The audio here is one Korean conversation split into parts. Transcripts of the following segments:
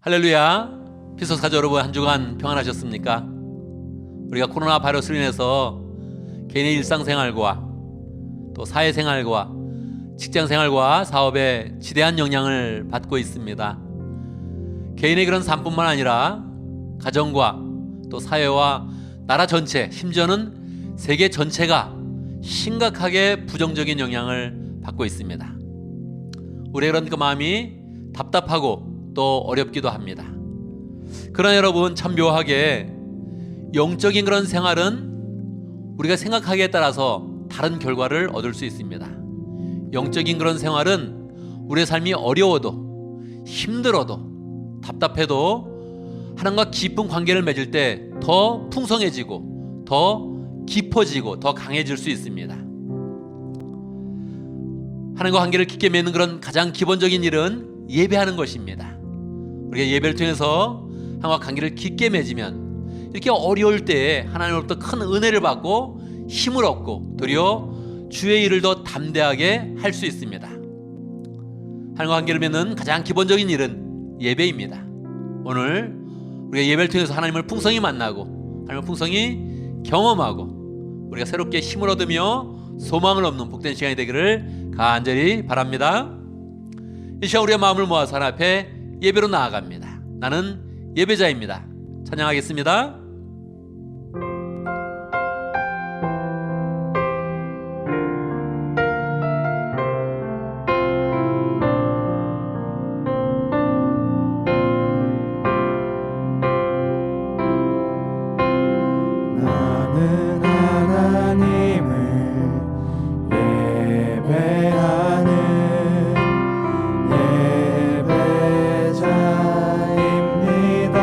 할렐루야. 피소스 가족 여러분, 한 주간 평안하셨습니까? 우리가 코로나 바이러스로 인해서 개인의 일상생활과 또 사회생활과 직장생활과 사업에 지대한 영향을 받고 있습니다. 개인의 그런 삶뿐만 아니라 가정과 또 사회와 나라 전체, 심지어는 세계 전체가 심각하게 부정적인 영향을 받고 있습니다. 우리의 그런 그 마음이 답답하고 또 어렵기도 합니다. 그러나 여러분, 참 묘하게 영적인 그런 생활은 우리가 생각하기에 따라서 다른 결과를 얻을 수 있습니다. 영적인 그런 생활은 우리의 삶이 어려워도 힘들어도 답답해도 하나님과 깊은 관계를 맺을 때 더 풍성해지고 더 깊어지고 더 강해질 수 있습니다. 하나님과 관계를 깊게 맺는 그런 가장 기본적인 일은 예배하는 것입니다. 우리가 예배를 통해서 하나님과 관계를 깊게 맺으면 이렇게 어려울 때에 하나님으로부터 큰 은혜를 받고 힘을 얻고 도리어 주의 일을 더 담대하게 할 수 있습니다. 하나님과 관계를 맺는 가장 기본적인 일은 예배입니다. 오늘 우리가 예배를 통해서 하나님을 풍성히 만나고 하나님을 풍성히 경험하고 우리가 새롭게 힘을 얻으며 소망을 얻는 복된 시간이 되기를 간절히 바랍니다. 이 시간 우리의 마음을 모아서 하나님 앞에 예배로 나아갑니다. 나는 예배자입니다. 찬양하겠습니다. 나는 하나님을 예배하는 예배자입니다.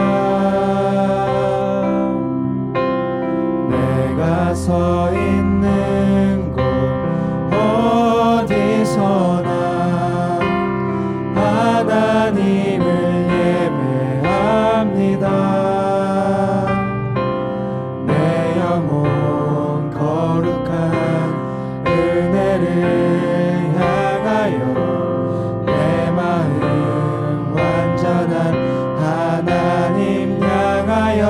내가 서 있는 곳 어디서나 하나님을 예배합니다. 내 영혼 거룩한 은혜를 향하여 내 마음 완전한 하나님 향하여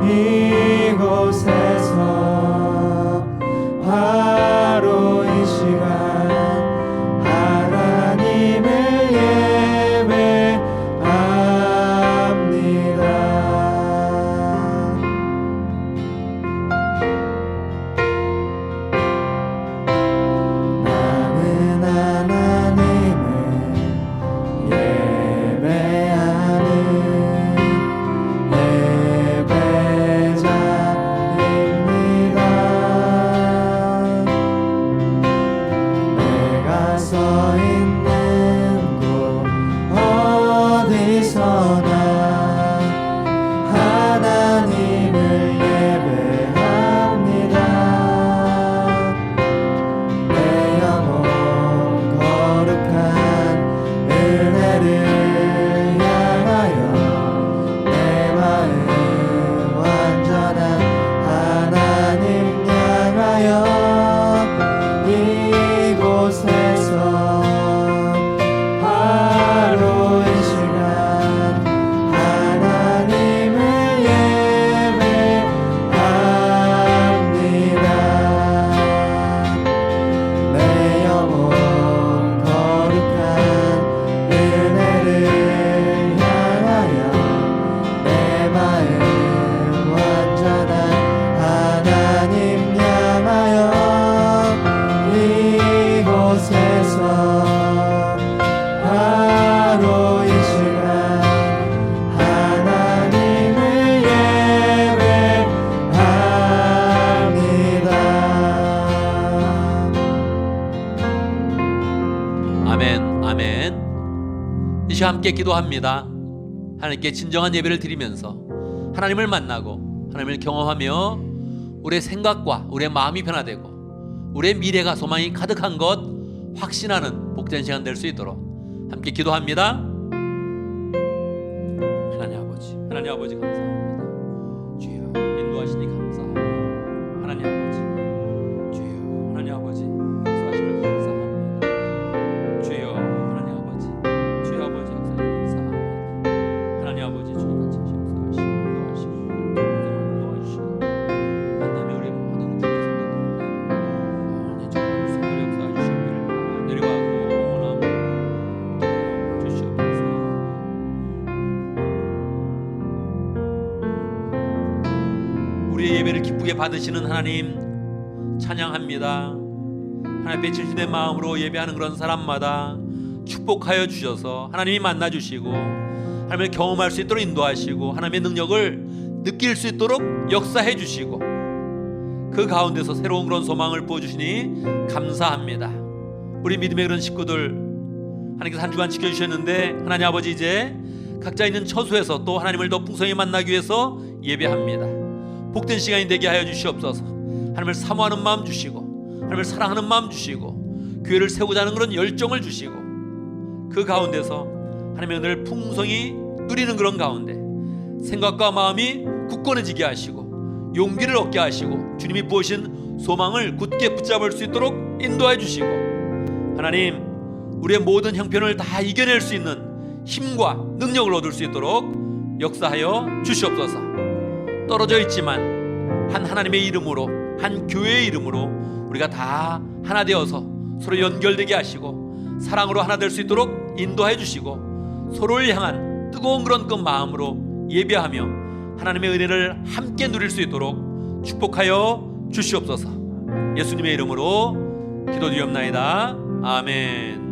이곳에서 바로 이 시간 하나님을 예배합니다. 나는 하나님을 예배하는 예배자입니다. 내가 서 있는 곳 어디서나 하나님을 예배합니다. 내 영혼 거룩한 은혜를 향하여 내 마음 완전한 하나님 향하여 이곳에서 바로 이 시간 하나님을 예배합니다. 내 영혼 거룩한 은혜를 향하여 내 마음 완전한 하나님 향하여 이곳에서 바로 이 시간 하나님을 예배합니다. 아멘, 아멘. 이 시간 함께 기도합니다. 하나님께 진정한 예배를 드리면서 하나님을 만나고 하나님을 경험하며 우리의 생각과 우리의 마음이 변화되고 우리의 미래가 소망이 가득한 것 확신하는 복된 시간 될 수 있도록 함께 기도합니다. 하나님 아버지 감사합니다. 주여 인도하시니 감사합니다. 하나님 아버지, 주여 하나님 아버지 역사하시니 감사합니다. 주여 하나님 아버지, 주여 아버지 역사하시니 감사합니다. 우리의 예배를 기쁘게 받으시는 하나님 찬양합니다. 하나님 앞에 진실된 마음으로 예배하는 그런 사람마다 축복하여 주셔서 하나님이 만나주시고 하나님을 경험할 수 있도록 인도하시고 하나님의 능력을 느낄 수 있도록 역사해 주시고 그 가운데서 새로운 그런 소망을 부어주시니 감사합니다. 우리 믿음의 그런 식구들 하나님께서 한 주간 지켜주셨는데 하나님 아버지 이제 각자 있는 처소에서 또 하나님을 더 풍성히 만나기 위해서 예배합니다. 복된 시간이 되게 하여 주시옵소서. 하나님을 사모하는 마음 주시고 하나님을 사랑하는 마음 주시고 교회를 세우고자 하는 그런 열정을 주시고 그 가운데서 하나님의 은혜를 풍성히 누리는 그런 가운데 생각과 마음이 굳건해지게 하시고 용기를 얻게 하시고 주님이 부으신 소망을 굳게 붙잡을 수 있도록 인도해 주시고 하나님 우리의 모든 형편을 다 이겨낼 수 있는 힘과 능력을 얻을 수 있도록 역사하여 주시옵소서. 떨어져 있지만 한 하나님의 이름으로 한 교회의 이름으로 우리가 다 하나 되어서 서로 연결되게 하시고 사랑으로 하나 될 수 있도록 인도해 주시고 서로를 향한 뜨거운 그런 그 마음으로 예배하며 하나님의 은혜를 함께 누릴 수 있도록 축복하여 주시옵소서. 예수님의 이름으로 기도드리옵나이다. 아멘.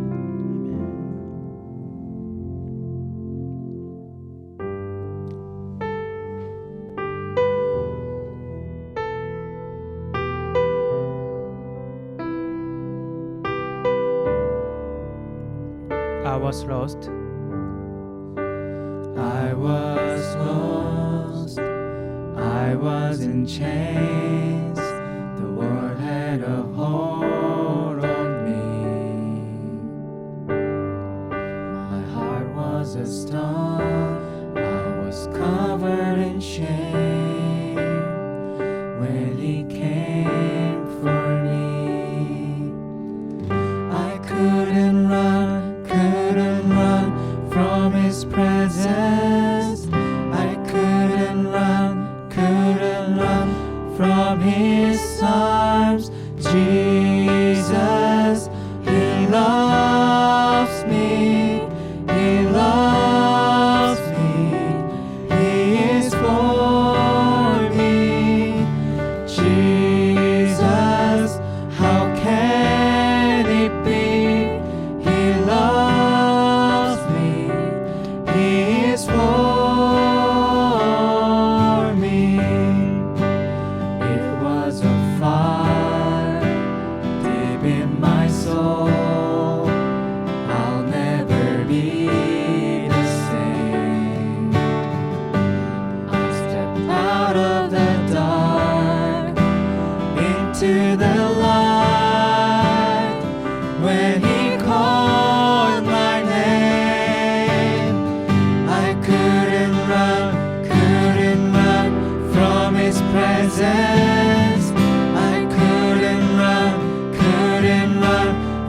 I was lost. I was lost, I was in chains, the world had a hold on me. My heart was a stone, I was covered in shame when He came for me. I couldn't run from His presence. I couldn't run from His arms. Jesus, He loves me. He loves me. He is for me. Jesus, how can it be? He loves me. He is for me. It was a fire deep in my soul. I'll never be the same. I stepped out of the dark into the light when He called my name. I couldn't run from His presence. I couldn't run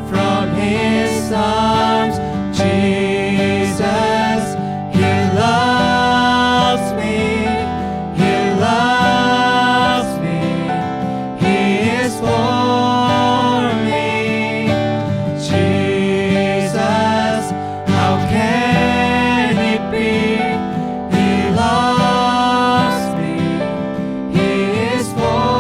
from His arms. Jesus, He loves me. He loves me. He is for me. Jesus, how can it be? He loves me. He is for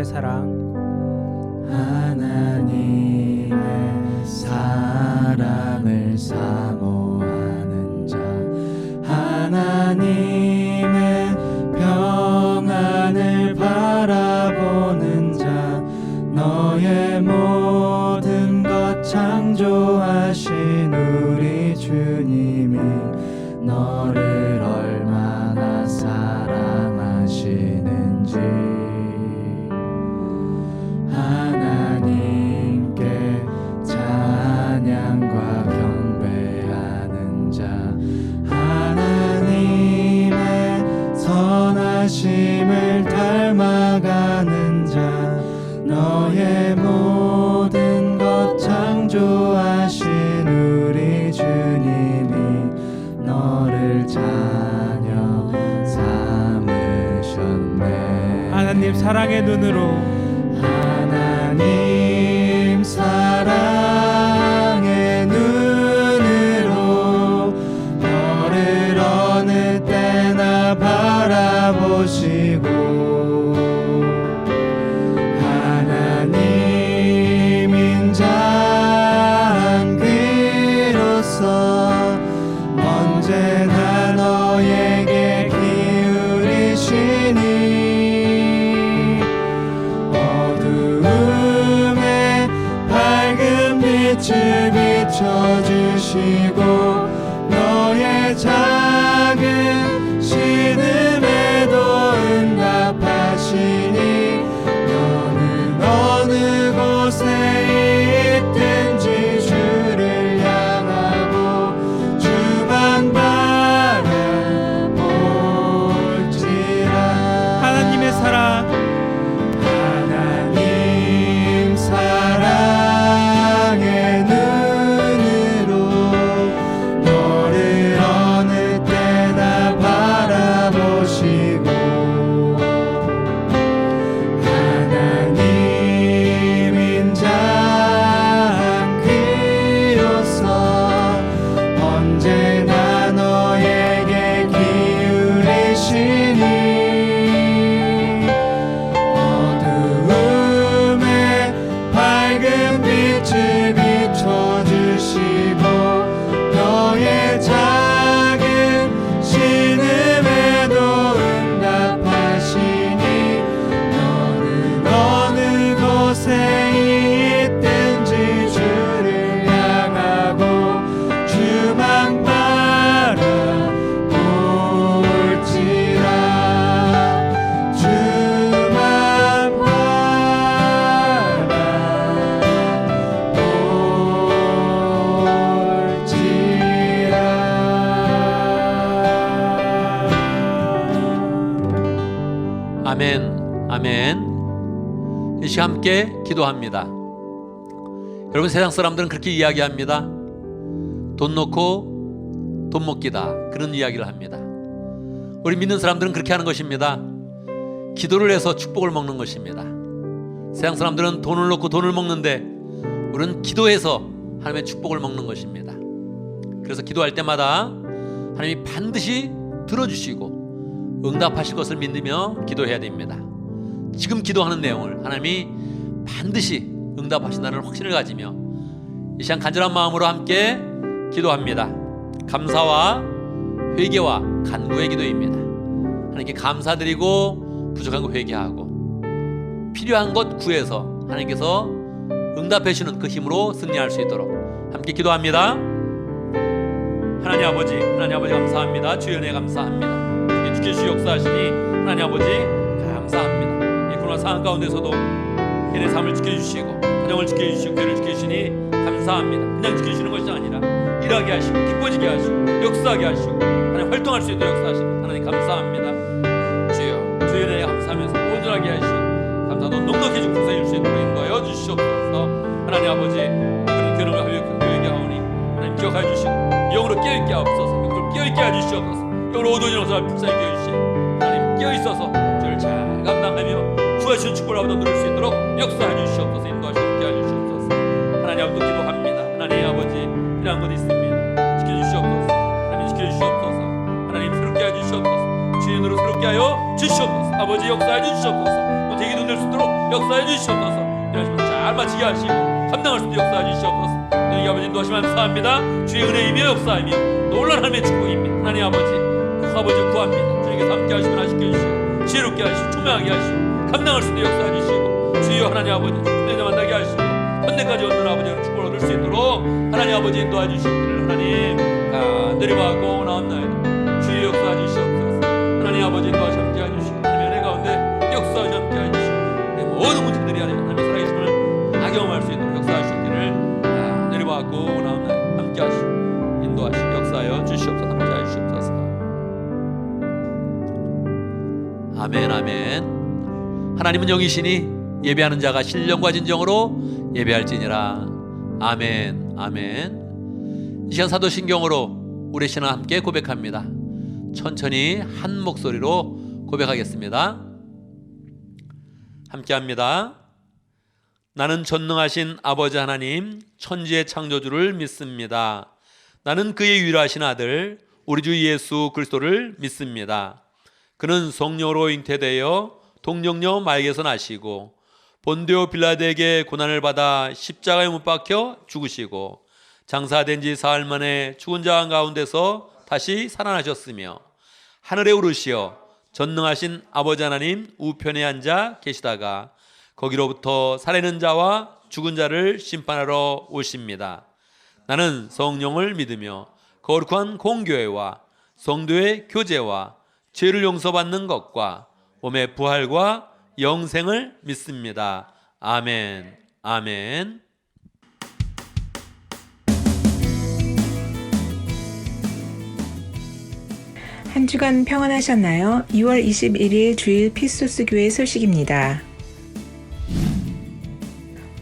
사랑. 하나님의 사랑을 사모하는 자, 하나님의 평안을 바라보는 자, 너의 모든 것 창조하신 우리 주님이 너를 얼마나 사랑하시는지 하나님께 찬양과 경배하는 자, 하나님의 선하심을 닮아가는 자, 너의 모든 것 창조하신 우리 주님이 너를 자녀 삼으셨네. 하나님 사랑의 눈으로, 하나님 사랑의 눈으로 너를 어느 때나 바라보시고 하나님 인자한 귀로서 언제나 너에게 기울이시니 어두움에 밝은 빛을 비춰주시고 너의 작은 신음에도 응답하시니 너는 어느 곳에 있든지 주를 향하고 주만 바라볼지라. 하나님의 사랑, 하나님 사랑의 눈으로 너를 어느 때나 바라보시고 하나님 인자한 귀로서 언제나 너에게 기울이시니 어두움에 밝은 빛을 비춰주시고 너의 작은 신음에도 응답하시니 너는 어느 곳에 있든지 주를 향하고 주만 바라볼지라. 주만 바라볼지라. 아멘, 아멘. 이 시간 함께 기도합니다. 여러분, 세상 사람들은 그렇게 이야기합니다. 돈 놓고 돈 먹기다, 그런 이야기를 합니다. 우리 믿는 사람들은 그렇게 하는 것입니다. 기도를 해서 축복을 먹는 것입니다. 세상 사람들은 돈을 놓고 돈을 먹는데 우리는 기도해서 하나님의 축복을 먹는 것입니다. 그래서 기도할 때마다 하나님이 반드시 들어주시고 응답하실 것을 믿으며 기도해야 됩니다. 지금 기도하는 내용을 하나님이 반드시 응답하신다는 확신을 가지며 이 시간 간절한 마음으로 함께 기도합니다. 감사와 회개와 간구의 기도입니다. 하나님께 감사드리고 부족한 거 회개하고 필요한 것 구해서 하나님께서 응답해 주시는 그 힘으로 승리할 수 있도록 함께 기도합니다. 하나님 아버지 감사합니다. 주의 은혜 감사합니다. 주께 주시 역사하시니 하나님 아버지 감사합니다. 이 코로나 상황 가운데서도 개인의 삶을 지켜주시고 가정을 지켜주시고 교회를 지켜주시니 감사합니다. 그냥 지켜주시는 것이 아니라 일하게 하시고 기뻐지게 하시고 역사하게 하시고 하나님 활동할 수 있도록 역사하시고 하나님 감사합니다. 주여 주의 은혜에 감사하면서 온전하게 하시고 감사도 넉넉히 좀 부서질 수 있도록 인도하여 주시옵소서. 하나님 아버지 그런 교회를 교회게 하오니 하나님 기억하여 주시고 영으로 깨어있게 하옵소서. 영으로 깨어있게 해주시옵소서. 영으로 어두운 영혼을 불쌍히 깨어주시니 하나님 깨어있어서 저를 잘 감당하며 구하시는 축복을 아버지 누릴 수 있도록 역사해 주시옵소서. 인도하시고 함께해 주시옵소서. 하나님 아버지 기도합니다. 하나님 아버지 필요한 것 있습니다. 지켜주시옵소서. 하나님 지켜주시옵소서. 하나님 새롭게 해 주시옵소서. 주인으로 새롭게 하여 주시옵소서. 아버지 역사해 주시옵소서. 되게 될 수 있도록 역사해 주시옵소서. 이러시면 잘 마치게 하시고 감당할 수 있도록 역사해 주시옵소서. 너희 아버지 인도하시면 감사합니다. 주의 은혜이며 역사이며 놀라운 하나님의 축복입니다. 하나님 아버지 구합니다. 주님께서 함께 하시면 하시게 해주시고 지혜롭게 하시고 총명하게 하시고 감당할 수 있도록 역사해 주시고 주여 하나님 아버지 축복을 만나게 하시고 현대까지 얻는 아버지의 축복을 얻을 수 있도록 하나님 아버지 인도해 주시기를 하나님 내려받고 나옵나이다. 주의 역사해 주시옵소서. 하나님 아버지 인도하시 함께 해주시고 하나님의 은혜 가운데 역사하시 함께 해주시고 모든 문제들이 하나님의 살아계심을 다 경험할 수 있도록 역사해 주시기를 내려받고 나옵나이다. 함께 하시고 인도하시고 역사하여 주시옵소서. 함께 해 주시옵소서. 아멘 아멘. 하나님은 영이시니 예배하는 자가 신령과 진정으로 예배할지니라. 아멘 아멘. 이 시간 사도신경으로 우리 신앙 함께 고백합니다. 천천히 한 목소리로 고백하겠습니다. 함께합니다. 나는 전능하신 아버지 하나님 천지의 창조주를 믿습니다. 나는 그의 유일하신 아들 우리 주 예수 그리스도를 믿습니다. 그는 성령으로 잉태되어 동정녀 마에게서 나시고 본디오 빌라도에게 고난을 받아 십자가에 못 박혀 죽으시고 장사된 지 사흘 만에 죽은 자 가운데서 다시 살아나셨으며 하늘에 오르시어 전능하신 아버지 하나님 우편에 앉아 계시다가 거기로부터 살아있는 자와 죽은 자를 심판하러 오십니다. 나는 성령을 믿으며 거룩한 공교회와 성도의 교제와 죄를 용서받는 것과 몸의 부활과 영생을 믿습니다. 아멘 아멘. 한 주간 평안하셨나요? 2월 21일 주일 피소스 교회 소식입니다.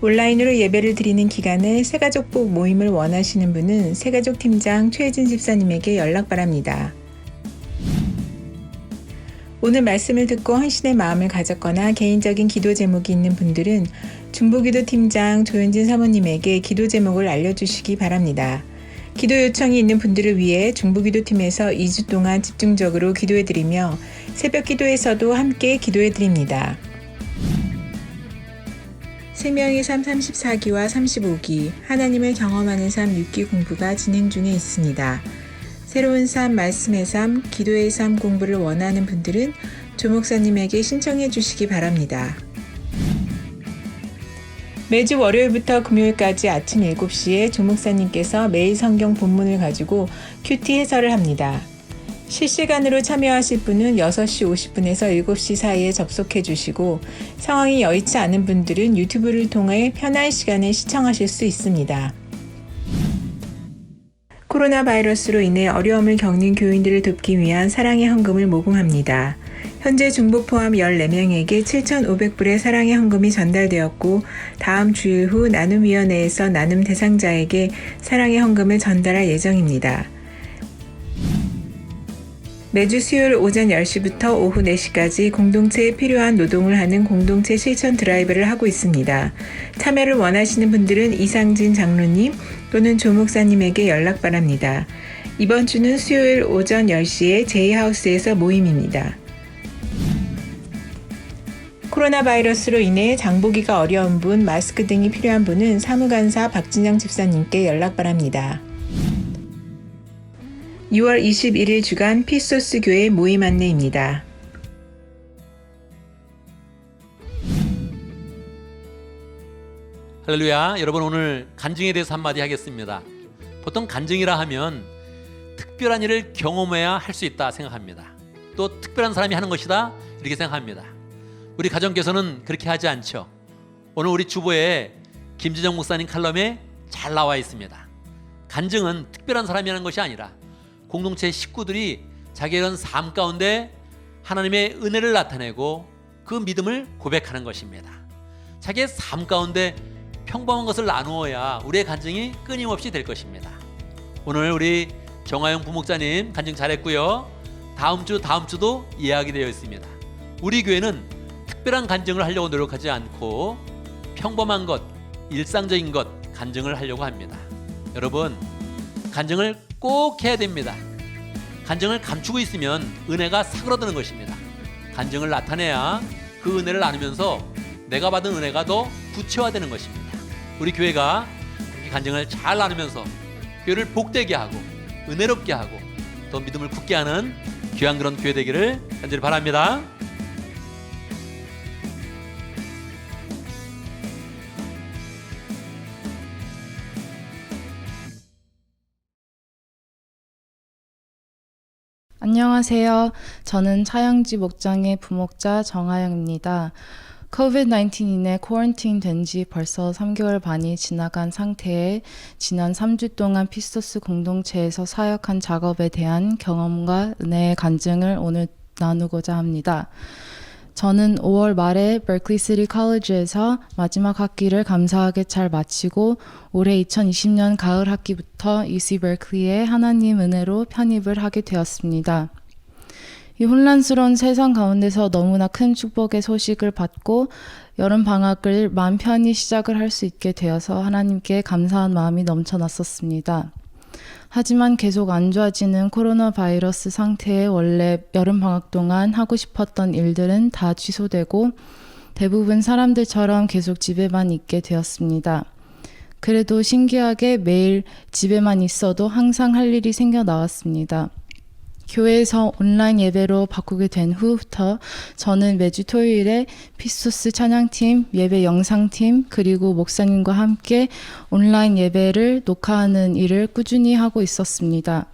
온라인으로 예배를 드리는 기간에 새가족복 모임을 원하시는 분은 새가족 팀장 최혜진 집사님에게 연락 바랍니다. 오늘 말씀을 듣고 헌신의 마음을 가졌거나 개인적인 기도 제목이 있는 분들은 중보기도 팀장 조현진 사모님에게 기도 제목을 알려주시기 바랍니다. 기도 요청이 있는 분들을 위해 중보기도팀에서 2주 동안 집중적으로 기도해드리며 새벽 기도에서도 함께 기도해드립니다. 생명의 삶 34기와 35기, 하나님을 경험하는 삶 6기 공부가 진행 중에 있습니다. 새로운 삶, 말씀의 삶, 기도의 삶 공부를 원하는 분들은 조 목사님에게 신청해 주시기 바랍니다. 매주 월요일부터 금요일까지 아침 7시에 조 목사님께서 매일 성경 본문을 가지고 큐티 해설을 합니다. 실시간으로 참여하실 분은 6시 50분에서 7시 사이에 접속해 주시고 상황이 여의치 않은 분들은 유튜브를 통해 편한 시간에 시청하실 수 있습니다. 코로나 바이러스로 인해 어려움을 겪는 교인들을 돕기 위한 사랑의 헌금을 모금합니다. 현재 중복 포함 14명에게 7,500불의 사랑의 헌금이 전달되었고 다음 주일 후 나눔위원회에서 나눔 대상자에게 사랑의 헌금을 전달할 예정입니다. 매주 수요일 오전 10시부터 오후 4시까지 공동체에 필요한 노동을 하는 공동체 실천 드라이브를 하고 있습니다. 참여를 원하시는 분들은 이상진 장로님 또는 조 목사님에게 연락 바랍니다. 이번 주는 수요일 오전 10시에 제이하우스에서 모임입니다. 코로나 바이러스로 인해 장보기가 어려운 분, 마스크 등이 필요한 분은 사무간사 박진영 집사님께 연락 바랍니다. 2월 21일 주간 피소스 교회 모임 안내입니다. 할렐루야. 여러분 오늘 간증에 대해서 한마디 하겠습니다. 보통 간증이라 하면 특별한 일을 경험해야 할 수 있다 생각합니다. 또 특별한 사람이 하는 것이다 이렇게 생각합니다. 우리 가정께서는 그렇게 하지 않죠. 오늘 우리 주보에 김지정 목사님 칼럼에 잘 나와 있습니다. 간증은 특별한 사람이 하는 것이 아니라 공동체 식구들이 자기의 이런 삶 가운데 하나님의 은혜를 나타내고 그 믿음을 고백하는 것입니다. 자기의 삶 가운데 평범한 것을 나누어야 우리의 간증이 끊임없이 될 것입니다. 오늘 우리 정화영 부목자님 간증 잘했고요. 다음 주도 예약이 되어 있습니다. 우리 교회는 특별한 간증을 하려고 노력하지 않고 평범한 것, 일상적인 것 간증을 하려고 합니다. 여러분 간증을 꼭 해야 됩니다. 간증을 감추고 있으면 은혜가 사그러드는 것입니다. 간증을 나타내야 그 은혜를 나누면서 내가 받은 은혜가 더 구체화되는 것입니다. 우리 교회가 그렇게 간증을 잘 나누면서 교회를 복되게 하고 은혜롭게 하고 또 믿음을 굳게 하는 귀한 그런 교회 되기를 간절히 바랍니다. 안녕하세요. 저는 차영지 목장의 부목자 정하영입니다. COVID-19인에 쿼런틴 된 지 벌써 3개월 반이 지나간 상태에 지난 3주 동안 피스토스 공동체에서 사역한 작업에 대한 경험과 은혜의 간증을 오늘 나누고자 합니다. 저는 5월 말에 버클리 시티 컬리지에서 마지막 학기를 감사하게 잘 마치고 올해 2020년 가을 학기부터 UC 버클리에 하나님 은혜로 편입을 하게 되었습니다. 이 혼란스러운 세상 가운데서 너무나 큰 축복의 소식을 받고 여름 방학을 마음 편히 시작을 할 수 있게 되어서 하나님께 감사한 마음이 넘쳐났었습니다. 하지만 계속 안 좋아지는 코로나 바이러스 상태에 원래 여름 방학 동안 하고 싶었던 일들은 다 취소되고 대부분 사람들처럼 계속 집에만 있게 되었습니다. 그래도 신기하게 매일 집에만 있어도 항상 할 일이 생겨 나왔습니다. 교회에서 온라인 예배로 바꾸게 된 후부터 저는 매주 토요일에 피스토스 찬양팀, 예배 영상팀, 그리고 목사님과 함께 온라인 예배를 녹화하는 일을 꾸준히 하고 있었습니다.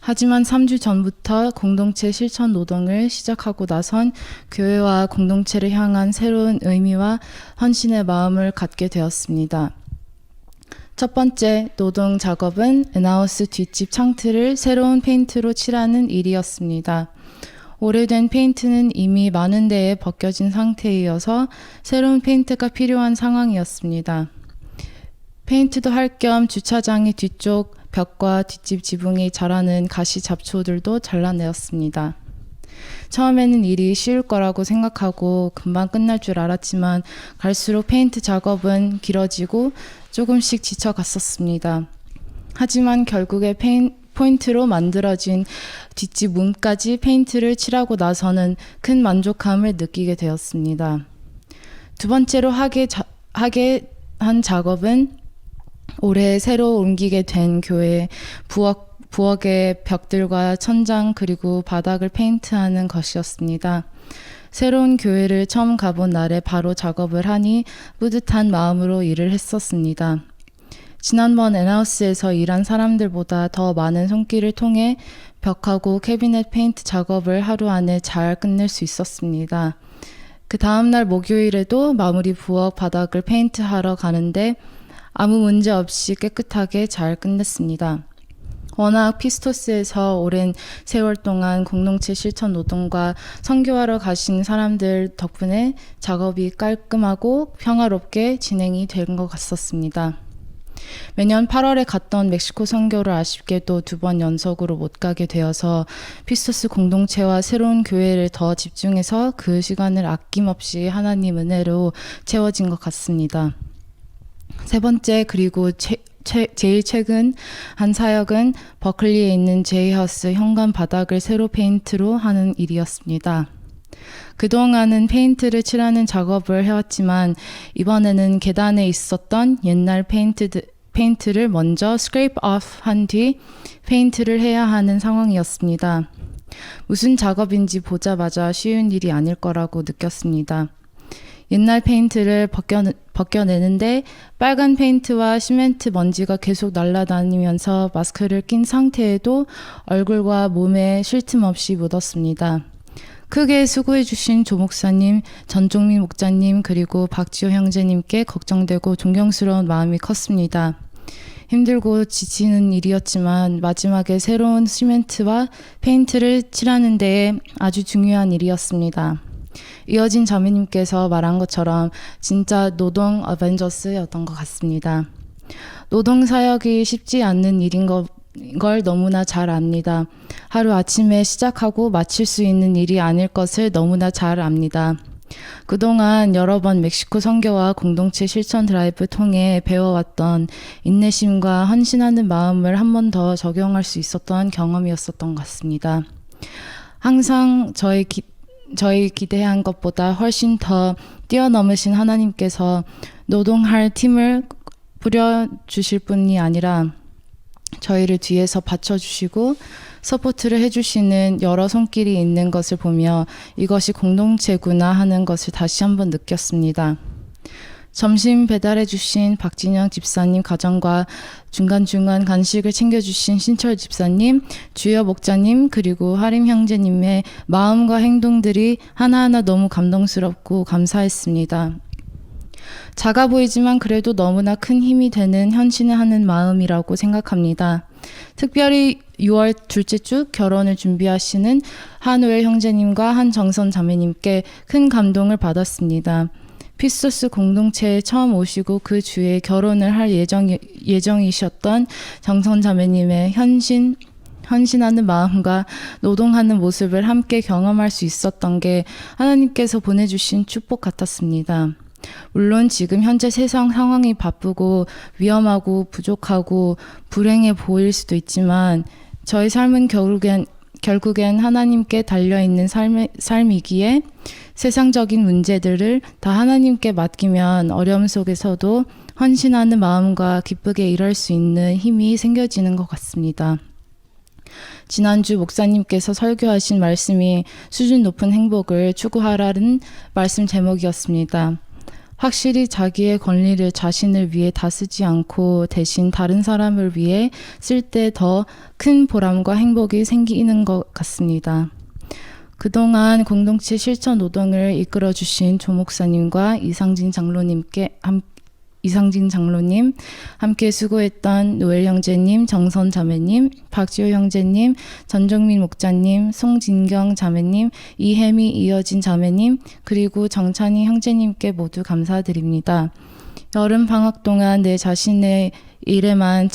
하지만 3주 전부터 공동체 실천 노동을 시작하고 나선 교회와 공동체를 향한 새로운 의미와 헌신의 마음을 갖게 되었습니다. 첫 번째 노동 작업은 엔하우스 뒷집 창틀을 새로운 페인트로 칠하는 일이었습니다. 오래된 페인트는 이미 많은 데에 벗겨진 상태이어서 새로운 페인트가 필요한 상황이었습니다. 페인트도 할 겸 주차장의 뒤쪽 벽과 뒷집 지붕이 자라는 가시 잡초들도 잘라내었습니다. 처음에는 일이 쉬울 거라고 생각하고 금방 끝날 줄 알았지만 갈수록 페인트 작업은 길어지고 조금씩 지쳐갔었습니다. 하지만 결국에 포인트로 만들어진 뒷집 문까지 페인트를 칠하고 나서는 큰 만족감을 느끼게 되었습니다. 두 번째로 하게 한 작업은 올해 새로 옮기게 된 교회 부엌의 벽들과 천장 그리고 바닥을 페인트하는 것이었습니다. 새로운 교회를 처음 가본 날에 바로 작업을 하니 뿌듯한 마음으로 일을 했었습니다. 지난번 엔하우스에서 일한 사람들보다 더 많은 손길을 통해 벽하고 캐비넷 페인트 작업을 하루 안에 잘 끝낼 수 있었습니다. 그 다음날 목요일에도 마무리 부엌 바닥을 페인트하러 가는데 아무 문제 없이 깨끗하게 잘 끝냈습니다. 워낙 피스토스에서 오랜 세월 동안 공동체 실천 노동과 선교하러 가신 사람들 덕분에 작업이 깔끔하고 평화롭게 진행이 된 것 같았습니다. 매년 8월에 갔던 멕시코 선교를 아쉽게도 2번 연속으로 못 가게 되어서 피스토스 공동체와 새로운 교회를 더 집중해서 그 시간을 아낌없이 하나님 은혜로 채워진 것 같습니다. 세 번째 그리고 제일 최근 한 사역은 버클리에 있는 제이하우스 현관 바닥을 새로 페인트로 하는 일이었습니다. 그동안은 페인트를 칠하는 작업을 해왔지만 이번에는 계단에 있었던 옛날 페인트를 먼저 스크레이프 오프 한 뒤 페인트를 해야 하는 상황이었습니다. 무슨 작업인지 보자마자 쉬운 일이 아닐 거라고 느꼈습니다. 옛날 페인트를 벗겨내는데 빨간 페인트와 시멘트 먼지가 계속 날아다니면서 마스크를 낀 상태에도 얼굴과 몸에 쉴 틈 없이 묻었습니다. 크게 수고해주신 조 목사님, 전종민 목사님 그리고 박지호 형제님께 걱정되고 존경스러운 마음이 컸습니다. 힘들고 지치는 일이었지만 마지막에 새로운 시멘트와 페인트를 칠하는 데에 아주 중요한 일이었습니다. 이어진 자매님께서 말한 것처럼 진짜 노동 어벤져스였던 것 같습니다. 노동 사역이 쉽지 않는 일인 걸 너무나 잘 압니다. 하루 아침에 시작하고 마칠 수 있는 일이 아닐 것을 너무나 잘 압니다. 그동안 여러 번 멕시코 선교와 공동체 실천 드라이브 통해 배워왔던 인내심과 헌신하는 마음을 한 번 더 적용할 수 있었던 경험이었었던 것 같습니다. 항상 저의 저희 기대한 것보다 훨씬 더 뛰어넘으신 하나님께서 노동할 팀을 뿌려주실 뿐이 아니라 저희를 뒤에서 받쳐주시고 서포트를 해주시는 여러 손길이 있는 것을 보며 이것이 공동체구나 하는 것을 다시 한번 느꼈습니다. 점심 배달해주신 박진영 집사님 가정과 중간중간 간식을 챙겨주신 신철 집사님, 주여 목자님, 그리고 하림 형제님의 마음과 행동들이 하나하나 너무 감동스럽고 감사했습니다. 작아 보이지만 그래도 너무나 큰 힘이 되는 헌신을 하는 마음이라고 생각합니다. 특별히 6월 둘째 주 결혼을 준비하시는 한우엘 형제님과 한정선 자매님께 큰 감동을 받았습니다. 피소스 공동체에 처음 오시고 그 주에 결혼을 할 예정이셨던 정선 자매님의 헌신하는 마음과 노동하는 모습을 함께 경험할 수 있었던 게 하나님께서 보내주신 축복 같았습니다. 물론 지금 현재 세상 상황이 바쁘고 위험하고 부족하고 불행해 보일 수도 있지만 저희 삶은 결국엔 하나님께 달려있는 삶이기에 세상적인 문제들을 다 하나님께 맡기면 어려움 속에서도 헌신하는 마음과 기쁘게 일할 수 있는 힘이 생겨지는 것 같습니다. 지난주 목사님께서 설교하신 말씀이 수준 높은 행복을 추구하라는 말씀 제목이었습니다. 확실히 자기의 권리를 자신을 위해 다 쓰지 않고 대신 다른 사람을 위해 쓸 때 더 큰 보람과 행복이 생기는 것 같습니다. 그동안 공동체 실천 노동을 이끌어 주신 조 목사님과 이상진 장로님, 함께 수고했던 노엘 형제님, 정선 자매님, 박지호 형제님, 전종민 목자님, 송진경 자매님, 이혜미 이어진 자매님, 그리고 정찬희 형제님께 모두 감사드립니다. 여름 방학 동안 내 자신의 일에만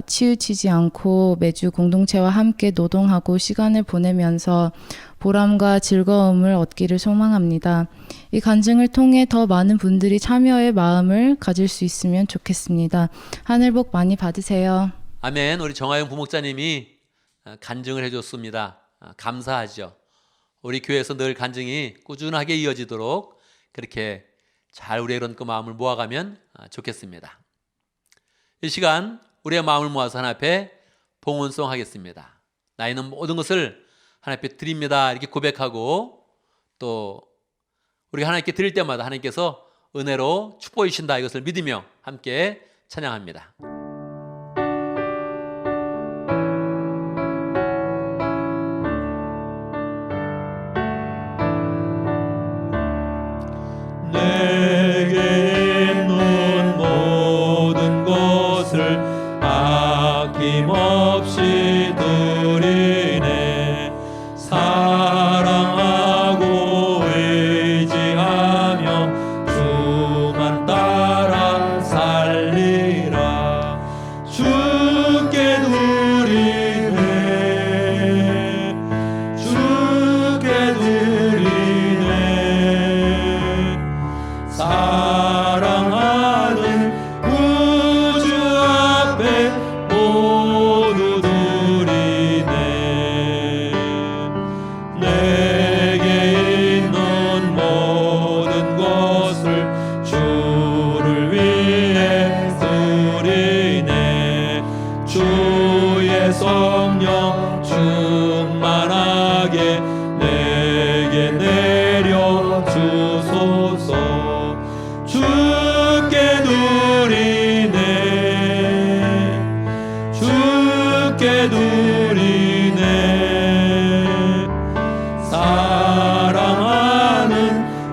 치우치지 않고 매주 공동체와 함께 노동하고 시간을 보내면서 보람과 즐거움을 얻기를 소망합니다. 이 간증을 통해 더 많은 분들이 참여의 마음을 가질 수 있으면 좋겠습니다. 하늘 복 많이 받으세요. 아멘. 우리 정하영 부목자님이 간증을 해줬습니다. 감사하죠. 우리 교회에서 늘 간증이 꾸준하게 이어지도록 그렇게 잘 우리의 이런 그 마음을 모아가면 좋겠습니다. 이 시간 우리의 마음을 모아서 하나님 앞에 봉헌송 하겠습니다. 나 있는 모든 것을 하나님 앞에 드립니다. 이렇게 고백하고 또 우리가 하나님께 드릴 때마다 하나님께서 은혜로 축복해 주신다 이것을 믿으며 함께 찬양합니다. 내게 있는 모든 것을 아낌없이 드리네. 사랑하고 의지하며 주만 따라 살리라. 주께 드리네. 주께 드리네. 사랑하는 구주 앞에 모두 드리네. 내게 있는 모든 것을 주를 위해 드리네. 주의 성령 충만하게 내게 내려 주소서. 주께 드리네. 주께 드리네. 사랑하는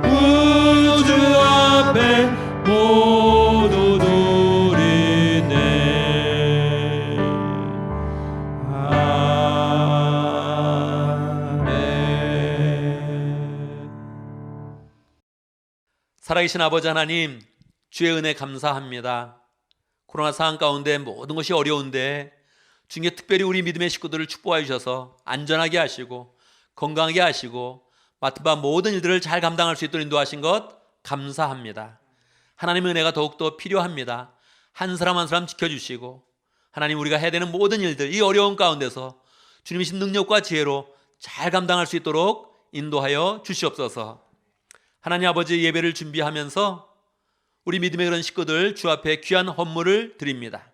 구주 앞에 모두 드리네. 아멘. 살아계신 아버지 하나님, 주의 은혜 감사합니다. 코로나 상황 가운데 모든 것이 어려운데 주님께 특별히 우리 믿음의 식구들을 축복해 주셔서 안전하게 하시고 건강하게 하시고 맡은 바 모든 일들을 잘 감당할 수 있도록 인도하신 것 감사합니다. 하나님의 은혜가 더욱더 필요합니다. 한 사람 한 사람 지켜주시고 하나님 우리가 해야 되는 모든 일들 이 어려운 가운데서 주님이신 능력과 지혜로 잘 감당할 수 있도록 인도하여 주시옵소서. 하나님 아버지, 예배를 준비하면서 우리 믿음의 그런 식구들 주 앞에 귀한 헌물을 드립니다.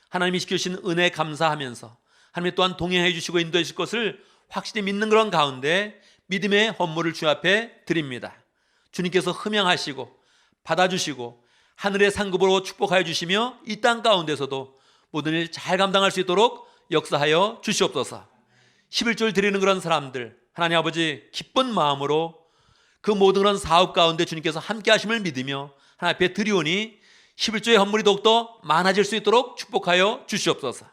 하나님이 시켜주신 은혜 감사하면서 하나님 또한 동행해 주시고 인도해 주실 것을 확실히 믿는 그런 가운데 믿음의 헌물을 주 앞에 드립니다. 주님께서 흠양하시고 받아주시고 하늘의 상급으로 축복하여 주시며 이 땅 가운데서도 모든 일 잘 감당할 수 있도록 역사하여 주시옵소서. 11조를 드리는 그런 사람들, 하나님 아버지 기쁜 마음으로 그 모든 그런 사업 가운데 주님께서 함께 하심을 믿으며 하나님 앞에 드리오니 11조의 헌물이 더욱더 많아질 수 있도록 축복하여 주시옵소서.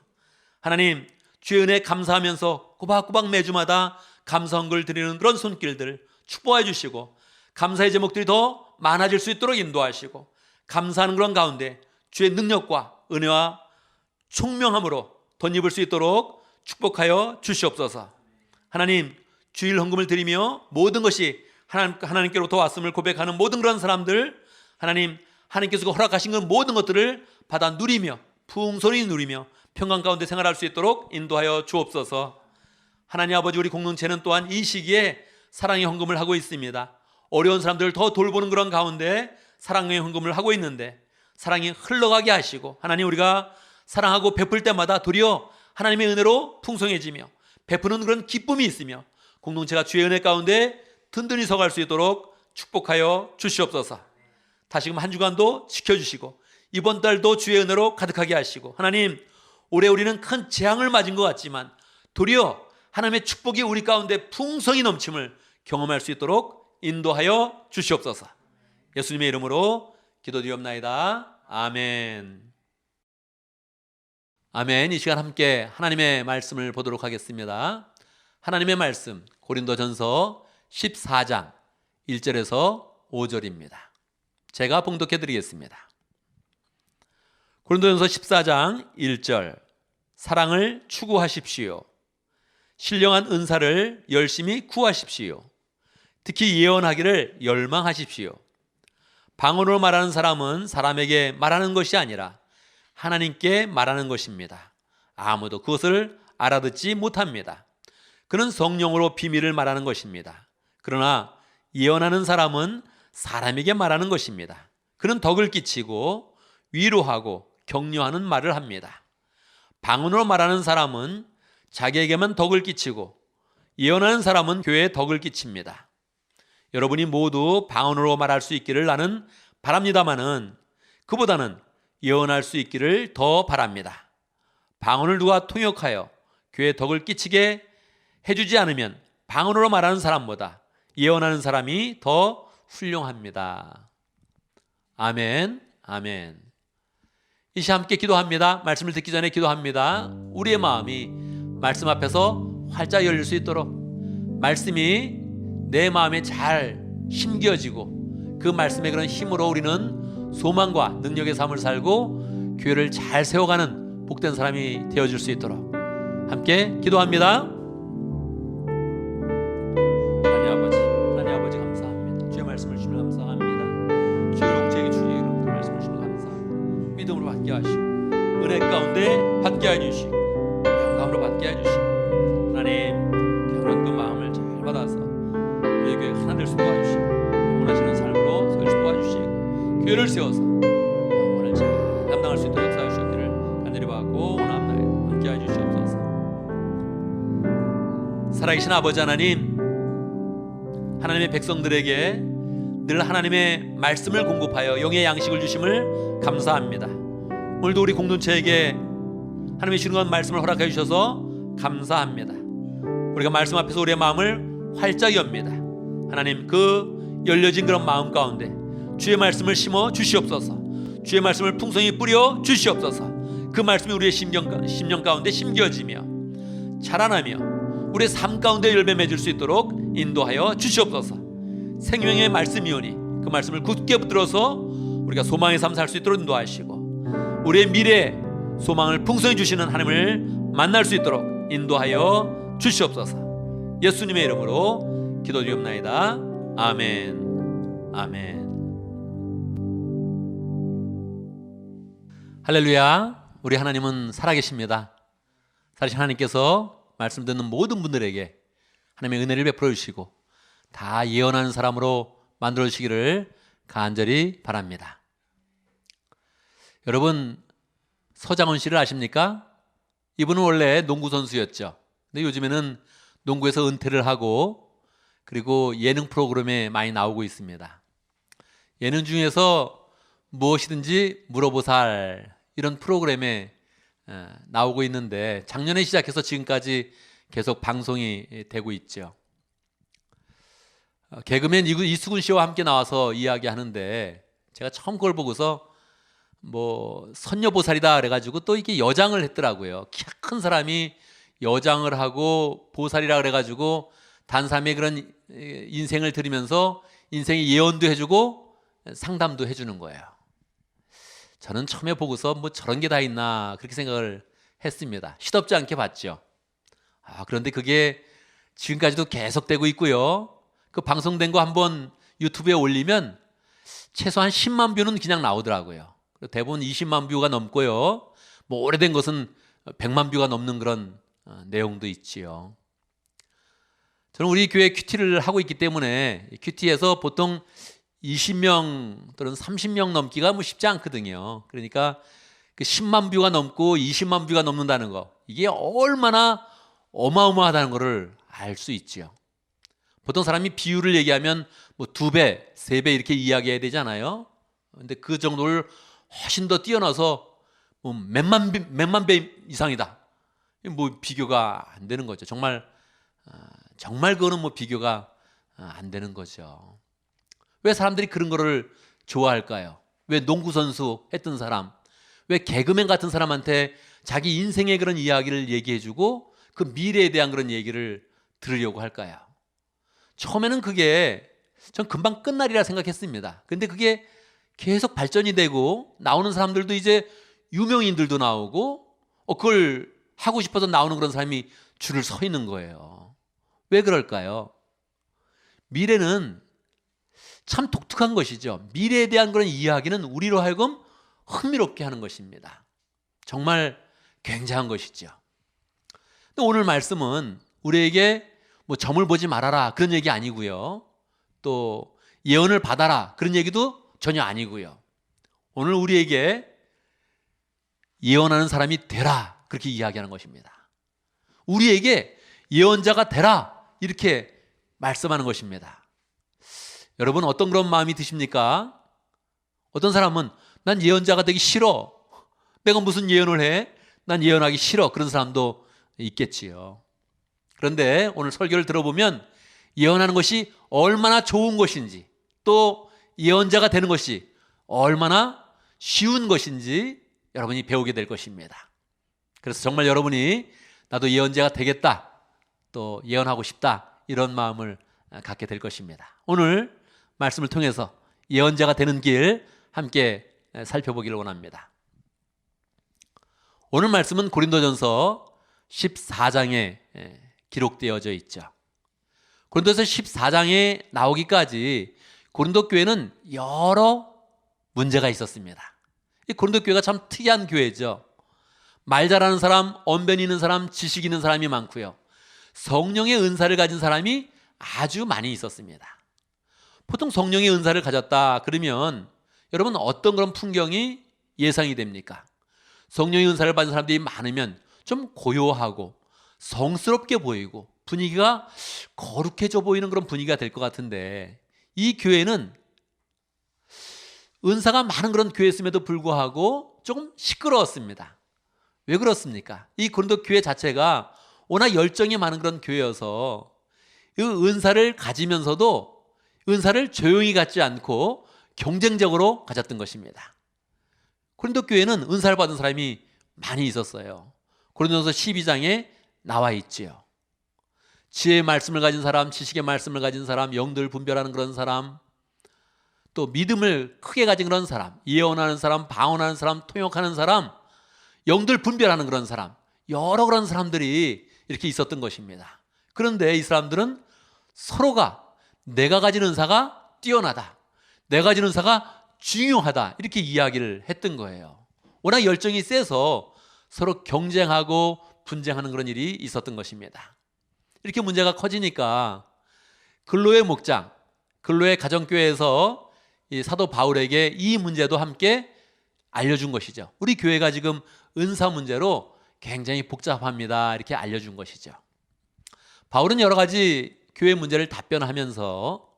하나님, 주의 은혜 감사하면서 꼬박꼬박 매주마다 감사 헌금을 드리는 그런 손길들 축복해 주시고 감사의 제목들이 더 많아질 수 있도록 인도하시고 감사하는 그런 가운데 주의 능력과 은혜와 총명함으로 덧입을 수 있도록 축복하여 주시옵소서. 하나님, 주일 헌금을 드리며 모든 것이 하나님께로부터 왔음을 고백하는 모든 그런 사람들, 하나님, 하나님께서 허락하신 그 모든 것들을 받아 누리며 풍성히 누리며 평강 가운데 생활할 수 있도록 인도하여 주옵소서. 하나님 아버지, 우리 공동체는 또한 이 시기에 사랑의 헌금을 하고 있습니다. 어려운 사람들을 더 돌보는 그런 가운데 사랑의 헌금을 하고 있는데 사랑이 흘러가게 하시고 하나님, 우리가 사랑하고 베풀 때마다 도리어 하나님의 은혜로 풍성해지며 베푸는 그런 기쁨이 있으며 공동체가 주의 은혜 가운데 든든히 서갈 수 있도록 축복하여 주시옵소서. 다시금 한 주간도 지켜주시고 이번 달도 주의 은혜로 가득하게 하시고 하나님, 올해 우리는 큰 재앙을 맞은 것 같지만 도리어 하나님의 축복이 우리 가운데 풍성히 넘침을 경험할 수 있도록 인도하여 주시옵소서. 예수님의 이름으로 기도드리옵나이다. 아멘. 아멘. 이 시간 함께 하나님의 말씀을 보도록 하겠습니다. 하나님의 말씀 고린도전서 14장 1절에서 5절입니다. 제가 봉독해 드리겠습니다. 고린도전서 14장 1절, 사랑을 추구하십시오. 신령한 은사를 열심히 구하십시오. 특히 예언하기를 열망하십시오. 방언으로 말하는 사람은 사람에게 말하는 것이 아니라 하나님께 말하는 것입니다. 아무도 그것을 알아듣지 못합니다. 그는 성령으로 비밀을 말하는 것입니다. 그러나 예언하는 사람은 사람에게 말하는 것입니다. 그는 덕을 끼치고 위로하고 격려하는 말을 합니다. 방언으로 말하는 사람은 자기에게만 덕을 끼치고 예언하는 사람은 교회에 덕을 끼칩니다. 여러분이 모두 방언으로 말할 수 있기를 나는 바랍니다마는 그보다는 예언할 수 있기를 더 바랍니다. 방언을 누가 통역하여 교회에 덕을 끼치게 해주지 않으면 방언으로 말하는 사람보다 예언하는 사람이 더 훌륭합니다. 아멘, 아멘. 이 시간 함께 기도합니다. 말씀을 듣기 전에 기도합니다. 우리의 마음이 말씀 앞에서 활짝 열릴 수 있도록 말씀이 내 마음에 잘 심겨지고 그 말씀의 그런 힘으로 우리는 소망과 능력의 삶을 살고 교회를 잘 세워가는 복된 사람이 되어줄 수 있도록 함께 기도합니다. 하나님 아버지 감사합니다. 주의 말씀을 주시면 감사합니다. 주의 영적인 주의 이름으로 말씀을 주시면 감사합니다. 믿음으로 받게 하시고 은혜 가운데 받게 해주시고 영감으로 받게 해주시고 하나님, 결혼한 그 마음을 잘 받아서 우리 교회 하나 될 수 도와주시고 원하시는 삶으로 설 수 도와주시고 교회를 세워서 영혼을 잘 감당할 수 있도록 역사해 주시기를 간절히 받고 원합니다. 함께 해주시옵소서. 살아계신 아버지 하나님, 하나님의 백성들에게 늘 하나님의 말씀을 공급하여 영의 양식을 주심을 감사합니다. 오늘도 우리 공동체에게 하나님의 주는 말씀을 허락해 주셔서 감사합니다. 우리가 말씀 앞에서 우리의 마음을 활짝 엽니다. 하나님, 그 열려진 그런 마음 가운데 주의 말씀을 심어 주시옵소서. 주의 말씀을 풍성히 뿌려 주시옵소서. 그 말씀이 우리의 심령 가운데 심겨지며 자라나며 우리의 삶 가운데 열매 맺을 수 있도록 인도하여 주시옵소서. 생명의 말씀이오니 그 말씀을 굳게 붙들어서 우리가 소망의 삶 살 수 있도록 인도하시고 우리의 미래 소망을 풍성히 주시는 하나님을 만날 수 있도록 인도하여 주시옵소서. 예수님의 이름으로 기도드리옵나이다. 아멘. 아멘. 할렐루야. 우리 하나님은 살아계십니다. 사실 하나님께서 말씀 듣는 모든 분들에게 하나님의 은혜를 베풀어 주시고 다 예언하는 사람으로 만들어 주시기를 간절히 바랍니다. 여러분, 서장훈 씨를 아십니까? 이분은 원래 농구 선수였죠. 근데 요즘에는 농구에서 은퇴를 하고 그리고 예능 프로그램에 많이 나오고 있습니다. 예능 중에서 무엇이든지 물어보살 이런 프로그램에 나오고 있는데 작년에 시작해서 지금까지 계속 방송이 되고 있죠. 개그맨 이수근 씨와 함께 나와서 이야기하는데 제가 처음 그걸 보고서 뭐 선녀보살이다 그래가지고 또 이게 여장을 했더라고요. 키 큰 사람이 여장을 하고 보살이라 그래가지고 단삼의 그런 인생을 들으면서 인생의 예언도 해주고 상담도 해주는 거예요. 저는 처음에 보고서 뭐 저런 게 다 있나 그렇게 생각을 했습니다. 시덥지 않게 봤죠. 그런데 그게 지금까지도 계속되고 있고요. 그 방송된 거 한번 유튜브에 올리면 최소한 10만 뷰는 그냥 나오더라고요. 대부분 20만 뷰가 넘고요. 뭐 오래된 것은 100만 뷰가 넘는 그런 내용도 있지요. 저는 우리 교회 큐티를 하고 있기 때문에 큐티에서 보통 20명 또는 30명 넘기가 뭐 쉽지 않거든요. 그러니까 그 10만 뷰가 넘고 20만 뷰가 넘는다는 거, 이게 얼마나 어마어마하다는 것을 알 수 있지요. 보통 사람이 비율을 얘기하면 뭐 2배, 3배 이렇게 이야기해야 되잖아요. 근데 그 정도를 훨씬 더 뛰어나서 뭐 몇만 배 이상이다. 뭐 비교가 안 되는 거죠. 정말 그거는 뭐 비교가 안 되는 거죠. 왜 사람들이 그런 거를 좋아할까요? 왜 농구 선수 했던 사람, 왜 개그맨 같은 사람한테 자기 인생의 그런 이야기를 얘기해주고 그 미래에 대한 그런 얘기를 들으려고 할까요? 처음에는 그게 전 금방 끝날이라 생각했습니다. 근데 그게 계속 발전이 되고 나오는 사람들도 이제 유명인들도 나오고 그걸 하고 싶어서 나오는 그런 사람이 줄을 서 있는 거예요. 왜 그럴까요? 미래는 참 독특한 것이죠. 미래에 대한 그런 이야기는 우리로 하여금 흥미롭게 하는 것입니다. 정말 굉장한 것이죠. 근데 오늘 말씀은 우리에게 뭐 점을 보지 말아라 그런 얘기 아니고요. 또 예언을 받아라 그런 얘기도 전혀 아니고요. 오늘 우리에게 예언하는 사람이 되라 그렇게 이야기하는 것입니다. 우리에게 예언자가 되라 이렇게 말씀하는 것입니다. 여러분 어떤 그런 마음이 드십니까? 어떤 사람은 난 예언자가 되기 싫어. 내가 무슨 예언을 해? 난 예언하기 싫어. 그런 사람도 있겠지요. 그런데 오늘 설교를 들어보면 예언하는 것이 얼마나 좋은 것인지, 또 예언자가 되는 것이 얼마나 쉬운 것인지 여러분이 배우게 될 것입니다. 그래서 정말 여러분이 나도 예언자가 되겠다, 또 예언하고 싶다 이런 마음을 갖게 될 것입니다. 오늘 말씀을 통해서 예언자가 되는 길 함께 살펴보기를 원합니다. 오늘 말씀은 고린도전서 14장에 기록되어져 있죠. 고린도서 14장에 나오기까지 고린도 교회는 여러 문제가 있었습니다. 이 고린도 교회가 참 특이한 교회죠. 말 잘하는 사람, 언변 있는 사람, 지식 있는 사람이 많고요. 성령의 은사를 가진 사람이 아주 많이 있었습니다. 보통 성령의 은사를 가졌다 그러면 여러분 어떤 그런 풍경이 예상이 됩니까? 성령의 은사를 받은 사람들이 많으면 좀 고요하고 성스럽게 보이고 분위기가 거룩해져 보이는 그런 분위기가 될 것 같은데, 이 교회는 은사가 많은 그런 교회였음에도 불구하고 조금 시끄러웠습니다. 왜 그렇습니까? 이 고린도 교회 자체가 워낙 열정이 많은 그런 교회여서 이 은사를 가지면서도 은사를 조용히 갖지 않고 경쟁적으로 가졌던 것입니다. 고린도 교회는 은사를 받은 사람이 많이 있었어요. 고린도전서 12장에 나와 있지요. 지혜의 말씀을 가진 사람, 지식의 말씀을 가진 사람, 영들 분별하는 그런 사람, 또 믿음을 크게 가진 그런 사람, 예언하는 사람, 방언하는 사람, 통역하는 사람, 영들 분별하는 그런 사람, 여러 그런 사람들이 이렇게 있었던 것입니다. 그런데 이 사람들은 서로가 내가 가진 은사가 뛰어나다, 내가 가진 은사가 중요하다 이렇게 이야기를 했던 거예요. 워낙 열정이 세서 서로 경쟁하고 분쟁하는 그런 일이 있었던 것입니다. 이렇게 문제가 커지니까 근로의 목장, 근로의 가정교회에서 이 사도 바울에게 이 문제도 함께 알려준 것이죠. 우리 교회가 지금 은사 문제로 굉장히 복잡합니다. 이렇게 알려준 것이죠. 바울은 여러 가지 교회 문제를 답변하면서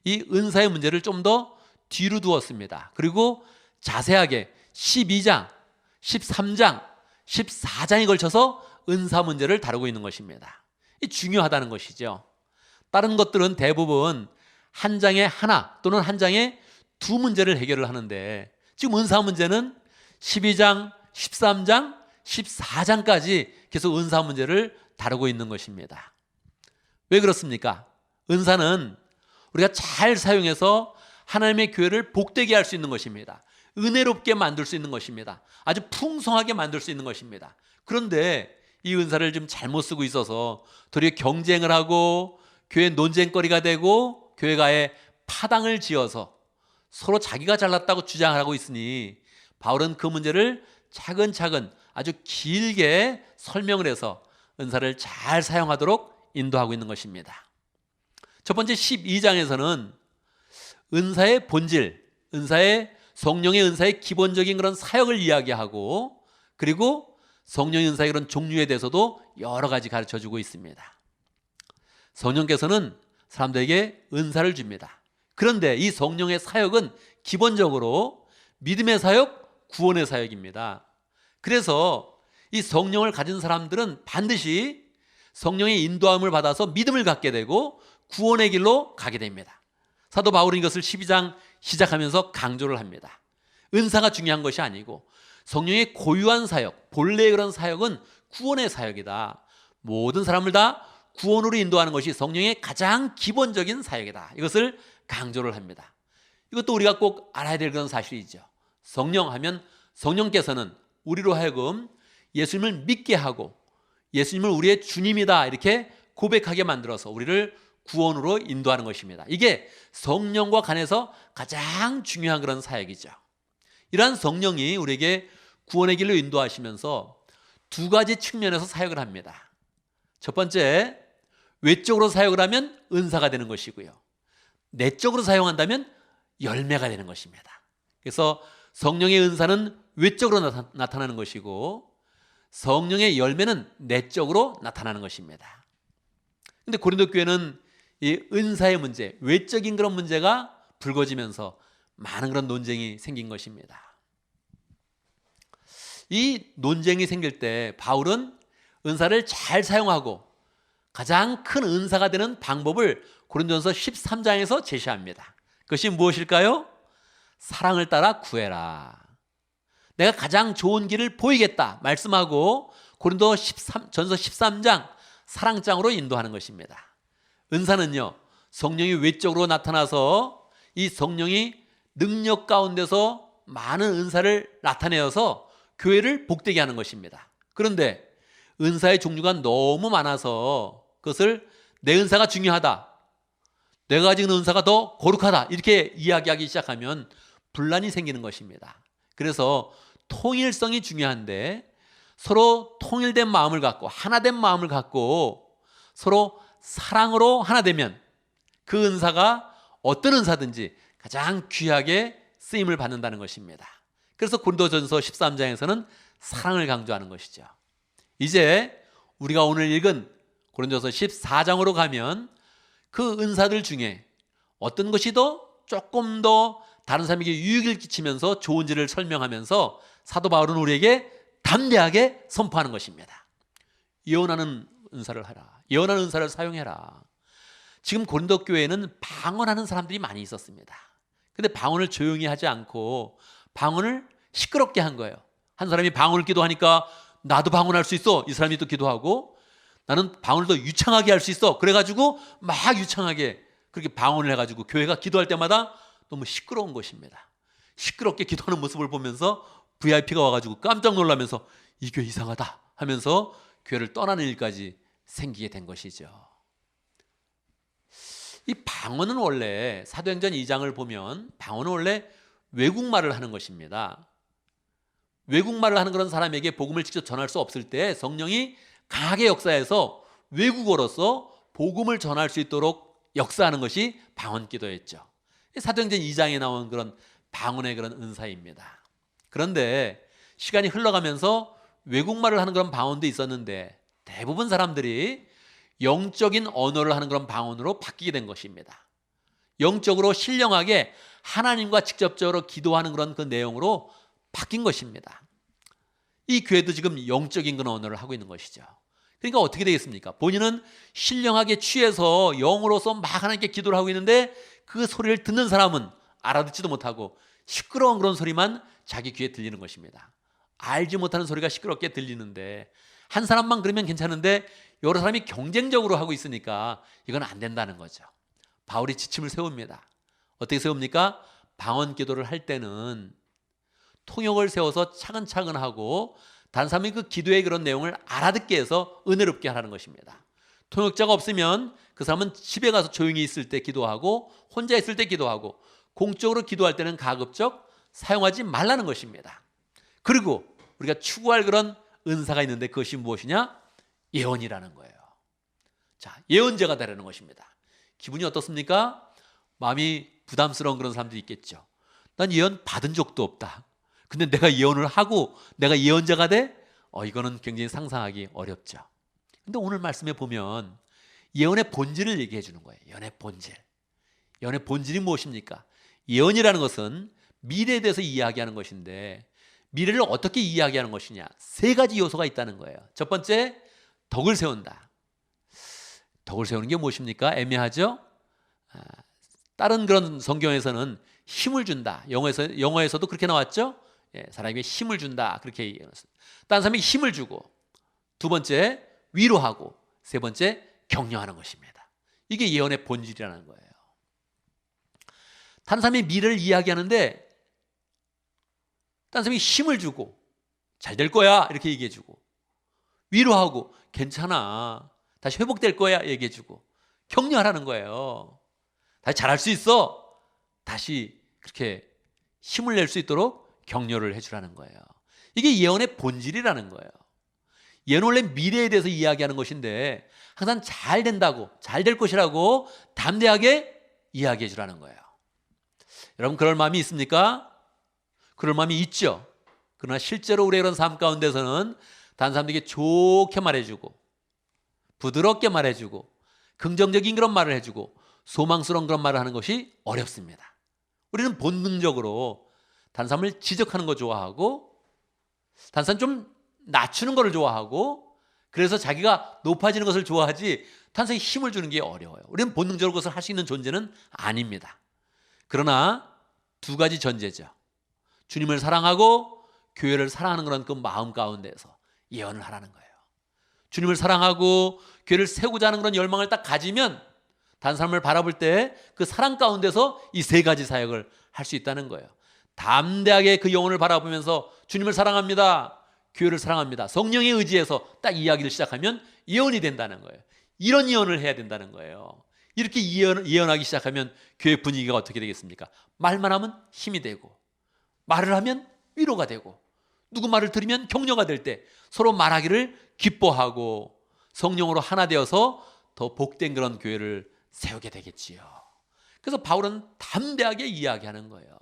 이 은사의 문제를 좀 더 뒤로 두었습니다. 그리고 자세하게 12장, 13장, 14장에 걸쳐서 은사 문제를 다루고 있는 것입니다. 이 중요하다는 것이죠. 다른 것들은 대부분 한 장에 하나 또는 한 장에 두 문제를 해결을 하는데 지금 은사 문제는 12장, 13장, 14장까지 계속 은사 문제를 다루고 있는 것입니다. 왜 그렇습니까? 은사는 우리가 잘 사용해서 하나님의 교회를 복되게 할 수 있는 것입니다. 은혜롭게 만들 수 있는 것입니다. 아주 풍성하게 만들 수 있는 것입니다. 그런데 이 은사를 좀 잘못 쓰고 있어서 도리어 경쟁을 하고 교회 논쟁거리가 되고 교회가에 파당을 지어서 서로 자기가 잘났다고 주장하고 있으니 바울은 그 문제를 차근차근 아주 길게 설명을 해서 은사를 잘 사용하도록 인도하고 있는 것입니다. 첫 번째 12장에서는 은사의 본질, 성령의 은사의 기본적인 그런 사역을 이야기하고 그리고 성령의 은사의 그런 종류에 대해서도 여러 가지 가르쳐주고 있습니다. 성령께서는 사람들에게 은사를 줍니다. 그런데 이 성령의 사역은 기본적으로 믿음의 사역, 구원의 사역입니다. 그래서 이 성령을 가진 사람들은 반드시 성령의 인도함을 받아서 믿음을 갖게 되고 구원의 길로 가게 됩니다. 사도 바울은 이것을 12장 시작하면서 강조를 합니다. 은사가 중요한 것이 아니고 성령의 고유한 사역, 본래의 그런 사역은 구원의 사역이다. 모든 사람을 다 구원으로 인도하는 것이 성령의 가장 기본적인 사역이다. 이것을 강조를 합니다. 이것도 우리가 꼭 알아야 될 그런 사실이죠. 성령 하면 성령께서는 우리로 하여금 예수님을 믿게 하고 예수님을 우리의 주님이다 이렇게 고백하게 만들어서 우리를 구원으로 인도하는 것입니다. 이게 성령과 관해서 가장 중요한 그런 사역이죠. 이러한 성령이 우리에게 구원의 길로 인도하시면서 두 가지 측면에서 사역을 합니다. 첫 번째, 외적으로 사역을 하면 은사가 되는 것이고요. 내적으로 사용한다면 열매가 되는 것입니다. 그래서 성령의 은사는 외적으로 나타나는 것이고 성령의 열매는 내적으로 나타나는 것입니다. 그런데 고린도 교회는 이 은사의 문제, 외적인 그런 문제가 불거지면서 많은 그런 논쟁이 생긴 것입니다. 이 논쟁이 생길 때 바울은 은사를 잘 사용하고 가장 큰 은사가 되는 방법을 고린도전서 13장에서 제시합니다. 그것이 무엇일까요? 사랑을 따라 구해라. 내가 가장 좋은 길을 보이겠다 말씀하고 고린도전서 13장 사랑장으로 인도하는 것입니다. 은사는요, 성령이 외적으로 나타나서 이 성령이 능력 가운데서 많은 은사를 나타내어서 교회를 복되게 하는 것입니다. 그런데 은사의 종류가 너무 많아서 그것을 내 은사가 중요하다, 내가 가진 은사가 더 거룩하다 이렇게 이야기하기 시작하면 분란이 생기는 것입니다. 그래서 통일성이 중요한데 서로 통일된 마음을 갖고 하나된 마음을 갖고 서로 사랑으로 하나 되면 그 은사가 어떤 은사든지 가장 귀하게 쓰임을 받는다는 것입니다. 그래서 고린도전서 13장에서는 사랑을 강조하는 것이죠. 이제 우리가 오늘 읽은 고린도전서 14장으로 가면 그 은사들 중에 어떤 것이 조금 더 다른 사람에게 유익을 끼치면서 좋은지를 설명하면서 사도 바울은 우리에게 담대하게 선포하는 것입니다. 예언하는 은사를 하라. 예언하는 은사를 사용해라. 지금 고린도 교회에는 방언하는 사람들이 많이 있었습니다. 근데 방언을 조용히 하지 않고 방언을 시끄럽게 한 거예요. 한 사람이 방언을 기도하니까 나도 방언할 수 있어. 이 사람이 또 기도하고 나는 방언을 더 유창하게 할 수 있어. 그래가지고 막 유창하게 그렇게 방언을 해가지고 교회가 기도할 때마다 너무 시끄러운 것입니다. 시끄럽게 기도하는 모습을 보면서 VIP가 와가지고 깜짝 놀라면서 이 교회 이상하다 하면서 교회를 떠나는 일까지 생기게 된 것이죠. 이 방언은 원래 사도행전 2장을 보면 방언은 원래 외국말을 하는 것입니다. 외국말을 하는 그런 사람에게 복음을 직접 전할 수 없을 때 성령이 강하게 역사해서 외국어로서 복음을 전할 수 있도록 역사하는 것이 방언기도였죠. 사도행전 2장에 나온 그런 방언의 그런 은사입니다. 그런데 시간이 흘러가면서 외국말을 하는 그런 방언도 있었는데 대부분 사람들이 영적인 언어를 하는 그런 방언으로 바뀌게 된 것입니다. 영적으로 신령하게 하나님과 직접적으로 기도하는 그런 그 내용으로 바뀐 것입니다. 이 교회도 지금 영적인 그런 언어를 하고 있는 것이죠. 그러니까 어떻게 되겠습니까? 본인은 신령하게 취해서 영으로서 막 하나님께 기도를 하고 있는데 그 소리를 듣는 사람은 알아듣지도 못하고 시끄러운 그런 소리만 자기 귀에 들리는 것입니다. 알지 못하는 소리가 시끄럽게 들리는데 한 사람만 그러면 괜찮은데 여러 사람이 경쟁적으로 하고 있으니까 이건 안 된다는 거죠. 바울이 지침을 세웁니다. 어떻게 세웁니까? 방언 기도를 할 때는 통역을 세워서 차근차근 하고 다른 사람이 그 기도의 그런 내용을 알아듣게 해서 은혜롭게 하라는 것입니다. 통역자가 없으면 그 사람은 집에 가서 조용히 있을 때 기도하고 혼자 있을 때 기도하고 공적으로 기도할 때는 가급적 사용하지 말라는 것입니다. 그리고 우리가 추구할 그런 은사가 있는데 그것이 무엇이냐? 예언이라는 거예요. 자, 예언자가 되라는 것입니다. 기분이 어떻습니까? 마음이 부담스러운 그런 사람들이 있겠죠. 난 예언 받은 적도 없다. 근데 내가 예언을 하고 내가 예언자가 돼? 이거는 굉장히 상상하기 어렵죠. 근데 오늘 말씀에 보면 예언의 본질을 얘기해 주는 거예요. 예언의 본질. 예언의 본질이 무엇입니까? 예언이라는 것은 미래에 대해서 이야기하는 것인데 미래를 어떻게 이야기하는 것이냐? 세 가지 요소가 있다는 거예요. 첫 번째, 덕을 세운다. 덕을 세우는 게 무엇입니까? 애매하죠? 다른 그런 성경에서는 힘을 준다. 영어에서도 그렇게 나왔죠? 사람에게 힘을 준다. 그렇게 얘기했습니다. 다른 사람에게 힘을 주고, 두 번째, 위로하고, 세 번째, 격려하는 것입니다. 이게 예언의 본질이라는 거예요. 다른 사람의 미래를 이야기하는데 다른 사람이 힘을 주고 잘 될 거야 이렇게 얘기해 주고 위로하고 괜찮아 다시 회복될 거야 얘기해 주고 격려하라는 거예요. 다시 잘할 수 있어 다시 그렇게 힘을 낼 수 있도록 격려를 해주라는 거예요. 이게 예언의 본질이라는 거예요. 예언은 원래 미래에 대해서 이야기하는 것인데 항상 잘 된다고 잘 될 것이라고 담대하게 이야기해 주라는 거예요. 여러분 그럴 마음이 있습니까? 그럴 마음이 있죠. 그러나 실제로 우리의 그런 삶 가운데서는 다른 사람들에게 좋게 말해주고 부드럽게 말해주고 긍정적인 그런 말을 해주고 소망스러운 그런 말을 하는 것이 어렵습니다. 우리는 본능적으로 다른 사람을 지적하는 거 좋아하고 다른 사람 좀 낮추는 것을 좋아하고 그래서 자기가 높아지는 것을 좋아하지 다른 사람에게 힘을 주는 게 어려워요. 우리는 본능적으로 그것을 할 수 있는 존재는 아닙니다. 그러나 두 가지 전제죠. 주님을 사랑하고 교회를 사랑하는 그런 그 마음 가운데서 예언을 하라는 거예요. 주님을 사랑하고 교회를 세우고자 하는 그런 열망을 딱 가지면 다른 사람을 바라볼 때 그 사랑 가운데서 이 세 가지 사역을 할 수 있다는 거예요. 담대하게 그 영혼을 바라보면서 주님을 사랑합니다. 교회를 사랑합니다. 성령에 의지해서 딱 이야기를 시작하면 예언이 된다는 거예요. 이런 예언을 해야 된다는 거예요. 이렇게 예언하기 시작하면 교회 분위기가 어떻게 되겠습니까? 말만 하면 힘이 되고 말을 하면 위로가 되고 누구 말을 들으면 격려가 될 때 서로 말하기를 기뻐하고 성령으로 하나 되어서 더 복된 그런 교회를 세우게 되겠지요. 그래서 바울은 담대하게 이야기하는 거예요.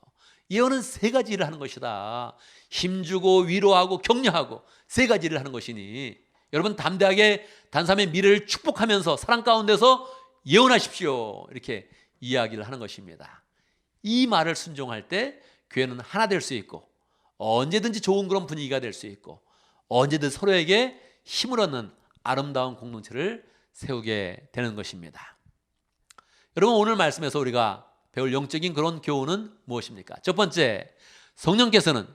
예언은 세 가지 일을 하는 것이다. 힘주고 위로하고 격려하고 세 가지 일을 하는 것이니 여러분 담대하게 다른 사람의 미래를 축복하면서 사랑 가운데서 예언하십시오. 이렇게 이야기를 하는 것입니다. 이 말을 순종할 때 교회는 하나 될 수 있고 언제든지 좋은 그런 분위기가 될 수 있고 언제든 서로에게 힘을 얻는 아름다운 공동체를 세우게 되는 것입니다. 여러분 오늘 말씀에서 우리가 배울 영적인 그런 교훈은 무엇입니까? 첫 번째, 성령께서는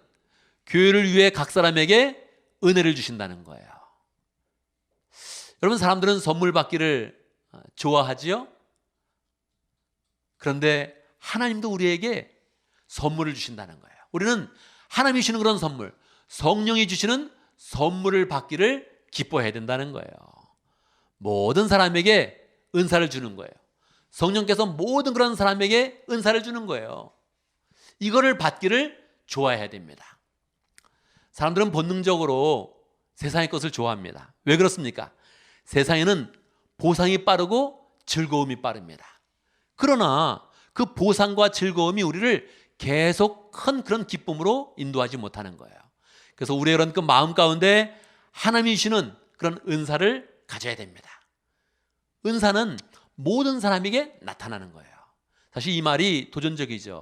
교회를 위해 각 사람에게 은혜를 주신다는 거예요. 여러분 사람들은 선물 받기를 좋아하지요? 그런데 하나님도 우리에게 선물을 주신다는 거예요. 우리는 하나님이 주시는 그런 선물, 성령이 주시는 선물을 받기를 기뻐해야 된다는 거예요. 모든 사람에게 은사를 주는 거예요. 성령께서 모든 그런 사람에게 은사를 주는 거예요. 이거를 받기를 좋아해야 됩니다. 사람들은 본능적으로 세상의 것을 좋아합니다. 왜 그렇습니까? 세상에는 보상이 빠르고 즐거움이 빠릅니다. 그러나 그 보상과 즐거움이 우리를 계속 큰 그런 기쁨으로 인도하지 못하는 거예요. 그래서 우리의 그런 그 마음 가운데 하나님이 주시는 그런 은사를 가져야 됩니다. 은사는 모든 사람에게 나타나는 거예요. 사실 이 말이 도전적이죠.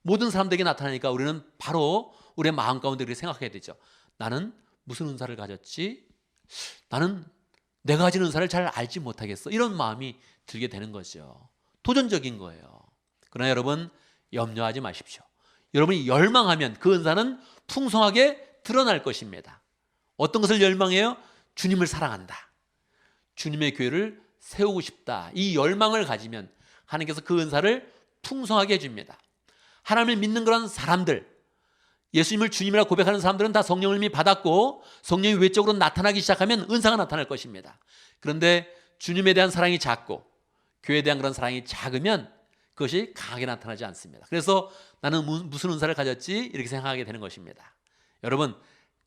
모든 사람들에게 나타나니까 우리는 바로 우리의 마음 가운데 그렇게 생각해야 되죠. 나는 무슨 은사를 가졌지? 나는 내가 가진 은사를 잘 알지 못하겠어. 이런 마음이 들게 되는 거죠. 도전적인 거예요. 그러나 여러분 염려하지 마십시오. 여러분이 열망하면 그 은사는 풍성하게 드러날 것입니다. 어떤 것을 열망해요? 주님을 사랑한다. 주님의 교회를 세우고 싶다. 이 열망을 가지면 하나님께서 그 은사를 풍성하게 해줍니다. 하나님을 믿는 그런 사람들, 예수님을 주님이라 고백하는 사람들은 다 성령을 이미 받았고 성령이 외적으로 나타나기 시작하면 은사가 나타날 것입니다. 그런데 주님에 대한 사랑이 작고 교회에 대한 그런 사랑이 작으면 그것이 강하게 나타나지 않습니다. 그래서 나는 무슨 은사를 가졌지? 이렇게 생각하게 되는 것입니다. 여러분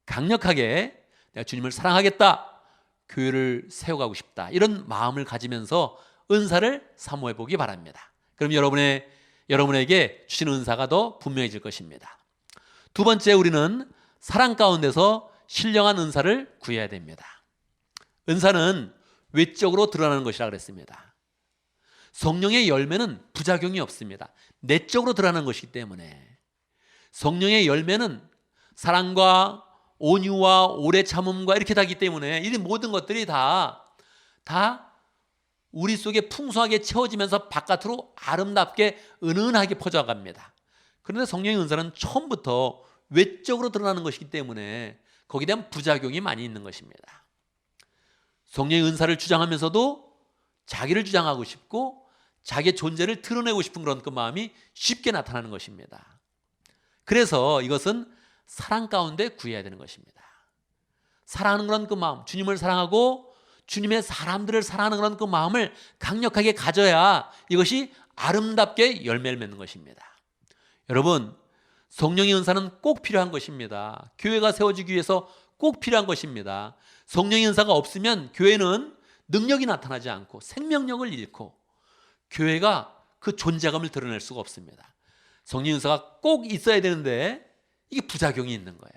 강력하게 내가 주님을 사랑하겠다, 교회를 세워가고 싶다, 이런 마음을 가지면서 은사를 사모해 보기 바랍니다. 그럼 여러분에게 주신 은사가 더 분명해질 것입니다. 두 번째, 우리는 사랑 가운데서 신령한 은사를 구해야 됩니다. 은사는 외적으로 드러나는 것이라 그랬습니다. 성령의 열매는 부작용이 없습니다. 내적으로 드러나는 것이기 때문에 성령의 열매는 사랑과 온유와 오래 참음과 이렇게 다기 때문에 이 모든 것들이 다 우리 속에 풍성하게 채워지면서 바깥으로 아름답게 은은하게 퍼져갑니다. 그런데 성령의 은사는 처음부터 외적으로 드러나는 것이기 때문에 거기에 대한 부작용이 많이 있는 것입니다. 성령의 은사를 주장하면서도 자기를 주장하고 싶고 자기의 존재를 드러내고 싶은 그런 그 마음이 쉽게 나타나는 것입니다. 그래서 이것은 사랑 가운데 구해야 되는 것입니다. 사랑하는 그런 그 마음, 주님을 사랑하고 주님의 사람들을 사랑하는 그런 그 마음을 강력하게 가져야 이것이 아름답게 열매를 맺는 것입니다. 여러분, 성령의 은사는 꼭 필요한 것입니다. 교회가 세워지기 위해서 꼭 필요한 것입니다. 성령의 은사가 없으면 교회는 능력이 나타나지 않고 생명력을 잃고 교회가 그 존재감을 드러낼 수가 없습니다. 성령의 은사가 꼭 있어야 되는데 이게 부작용이 있는 거예요.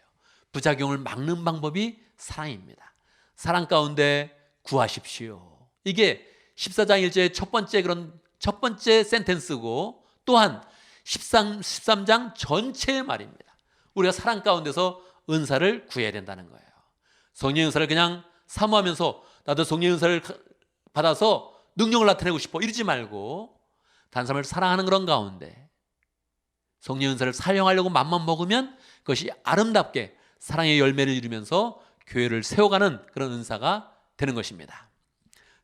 부작용을 막는 방법이 사랑입니다. 사랑 가운데 구하십시오. 이게 14장 1절의 첫 번째 센텐스고 또한 13장 전체의 말입니다. 우리가 사랑 가운데서 은사를 구해야 된다는 거예요. 성령의 은사를 그냥 사모하면서 나도 성령의 은사를 받아서 능력을 나타내고 싶어 이러지 말고 다른 사람을 사랑하는 그런 가운데 성령의 은사를 사용하려고 맘만 먹으면 그것이 아름답게 사랑의 열매를 이루면서 교회를 세워가는 그런 은사가 되는 것입니다.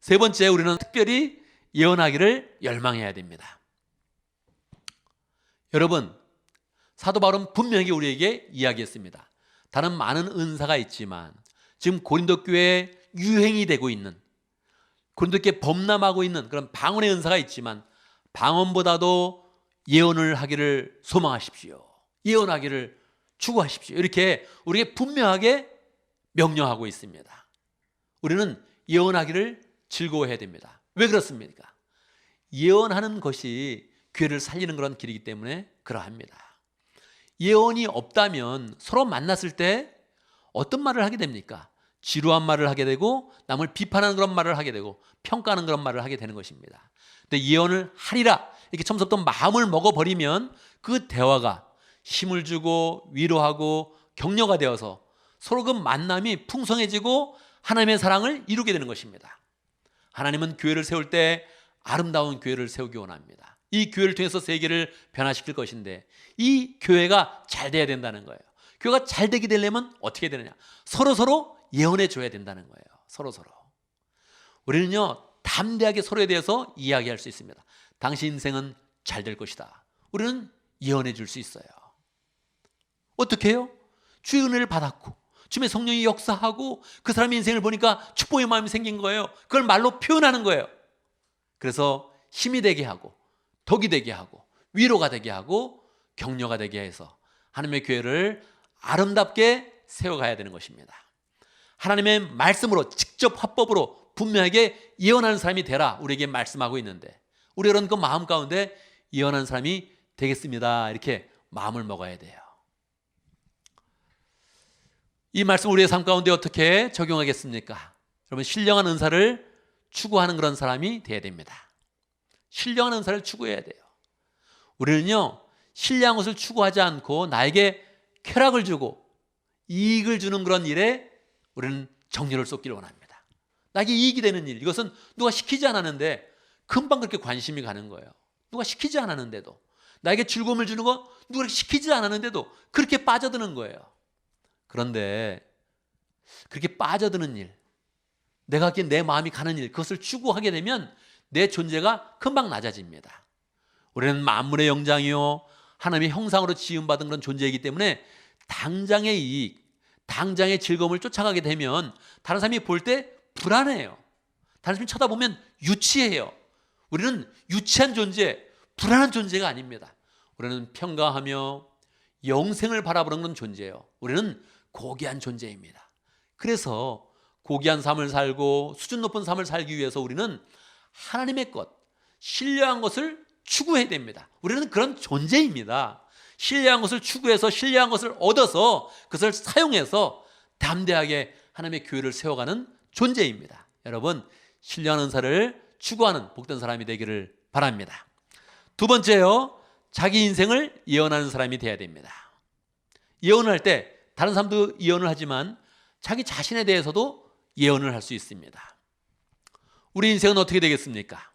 세 번째, 우리는 특별히 예언하기를 열망해야 됩니다. 여러분, 사도 바울은 분명히 우리에게 이야기했습니다. 다른 많은 은사가 있지만 지금 고린도 교회에 유행이 되고 있는, 고린도 교회에 범람하고 있는 그런 방언의 은사가 있지만 방언보다도 예언을 하기를 소망하십시오. 예언하기를 추구하십시오. 이렇게 우리에게 분명하게 명령하고 있습니다. 우리는 예언하기를 즐거워해야 됩니다. 왜 그렇습니까? 예언하는 것이 교회를 살리는 그런 길이기 때문에 그러합니다. 예언이 없다면 서로 만났을 때 어떤 말을 하게 됩니까? 지루한 말을 하게 되고 남을 비판하는 그런 말을 하게 되고 평가하는 그런 말을 하게 되는 것입니다. 근데 예언을 하리라 이렇게 처음부터 마음을 먹어버리면 그 대화가 힘을 주고 위로하고 격려가 되어서 서로 그 만남이 풍성해지고 하나님의 사랑을 이루게 되는 것입니다. 하나님은 교회를 세울 때 아름다운 교회를 세우기 원합니다. 이 교회를 통해서 세계를 변화시킬 것인데 이 교회가 잘 돼야 된다는 거예요. 교회가 잘 되게 되려면 어떻게 되느냐? 서로 예언해 줘야 된다는 거예요. 서로. 우리는요, 담대하게 서로에 대해서 이야기할 수 있습니다. 당신 인생은 잘 될 것이다. 우리는 예언해 줄 수 있어요. 어떻게 해요? 주의 은혜를 받았고 주님의 성령이 역사하고 그 사람의 인생을 보니까 축복의 마음이 생긴 거예요. 그걸 말로 표현하는 거예요. 그래서 힘이 되게 하고 덕이 되게 하고 위로가 되게 하고 격려가 되게 해서 하나님의 교회를 아름답게 세워가야 되는 것입니다. 하나님의 말씀으로 직접 화법으로 분명하게 예언하는 사람이 되라 우리에게 말씀하고 있는데 우리 그런 그 마음 가운데 예언하는 사람이 되겠습니다. 이렇게 마음을 먹어야 돼요. 이 말씀 우리의 삶 가운데 어떻게 적용하겠습니까? 여러분, 신령한 은사를 추구하는 그런 사람이 되어야 됩니다. 신령한 은사를 추구해야 돼요. 우리는요, 신령한 것을 추구하지 않고 나에게 쾌락을 주고 이익을 주는 그런 일에 우리는 정열을 쏟기를 원합니다. 나에게 이익이 되는 일, 이것은 누가 시키지 않았는데 금방 그렇게 관심이 가는 거예요. 누가 시키지 않았는데도, 나에게 즐거움을 주는 거 누가 시키지 않았는데도 그렇게 빠져드는 거예요. 그런데 그렇게 빠져드는 일, 내가 하기에 내 마음이 가는 일, 그것을 추구하게 되면 내 존재가 금방 낮아집니다. 우리는 만물의 영장이요 하나님의 형상으로 지음받은 그런 존재이기 때문에 당장의 이익, 당장의 즐거움을 쫓아가게 되면 다른 사람이 볼 때 불안해요. 다른 사람이 쳐다보면 유치해요. 우리는 유치한 존재, 불안한 존재가 아닙니다. 우리는 평가하며 영생을 바라보는 그런 존재예요. 우리는 고귀한 존재입니다. 그래서 고귀한 삶을 살고 수준 높은 삶을 살기 위해서 우리는 하나님의 것, 신령한 것을 추구해야 됩니다. 우리는 그런 존재입니다. 신령한 것을 추구해서 신령한 것을 얻어서 그것을 사용해서 담대하게 하나님의 교회를 세워가는 존재입니다. 여러분, 신령한 은사를 추구하는 복된 사람이 되기를 바랍니다. 두 번째요, 자기 인생을 예언하는 사람이 되어야 됩니다. 예언을 할 때 다른 사람도 예언을 하지만 자기 자신에 대해서도 예언을 할 수 있습니다. 우리 인생은 어떻게 되겠습니까?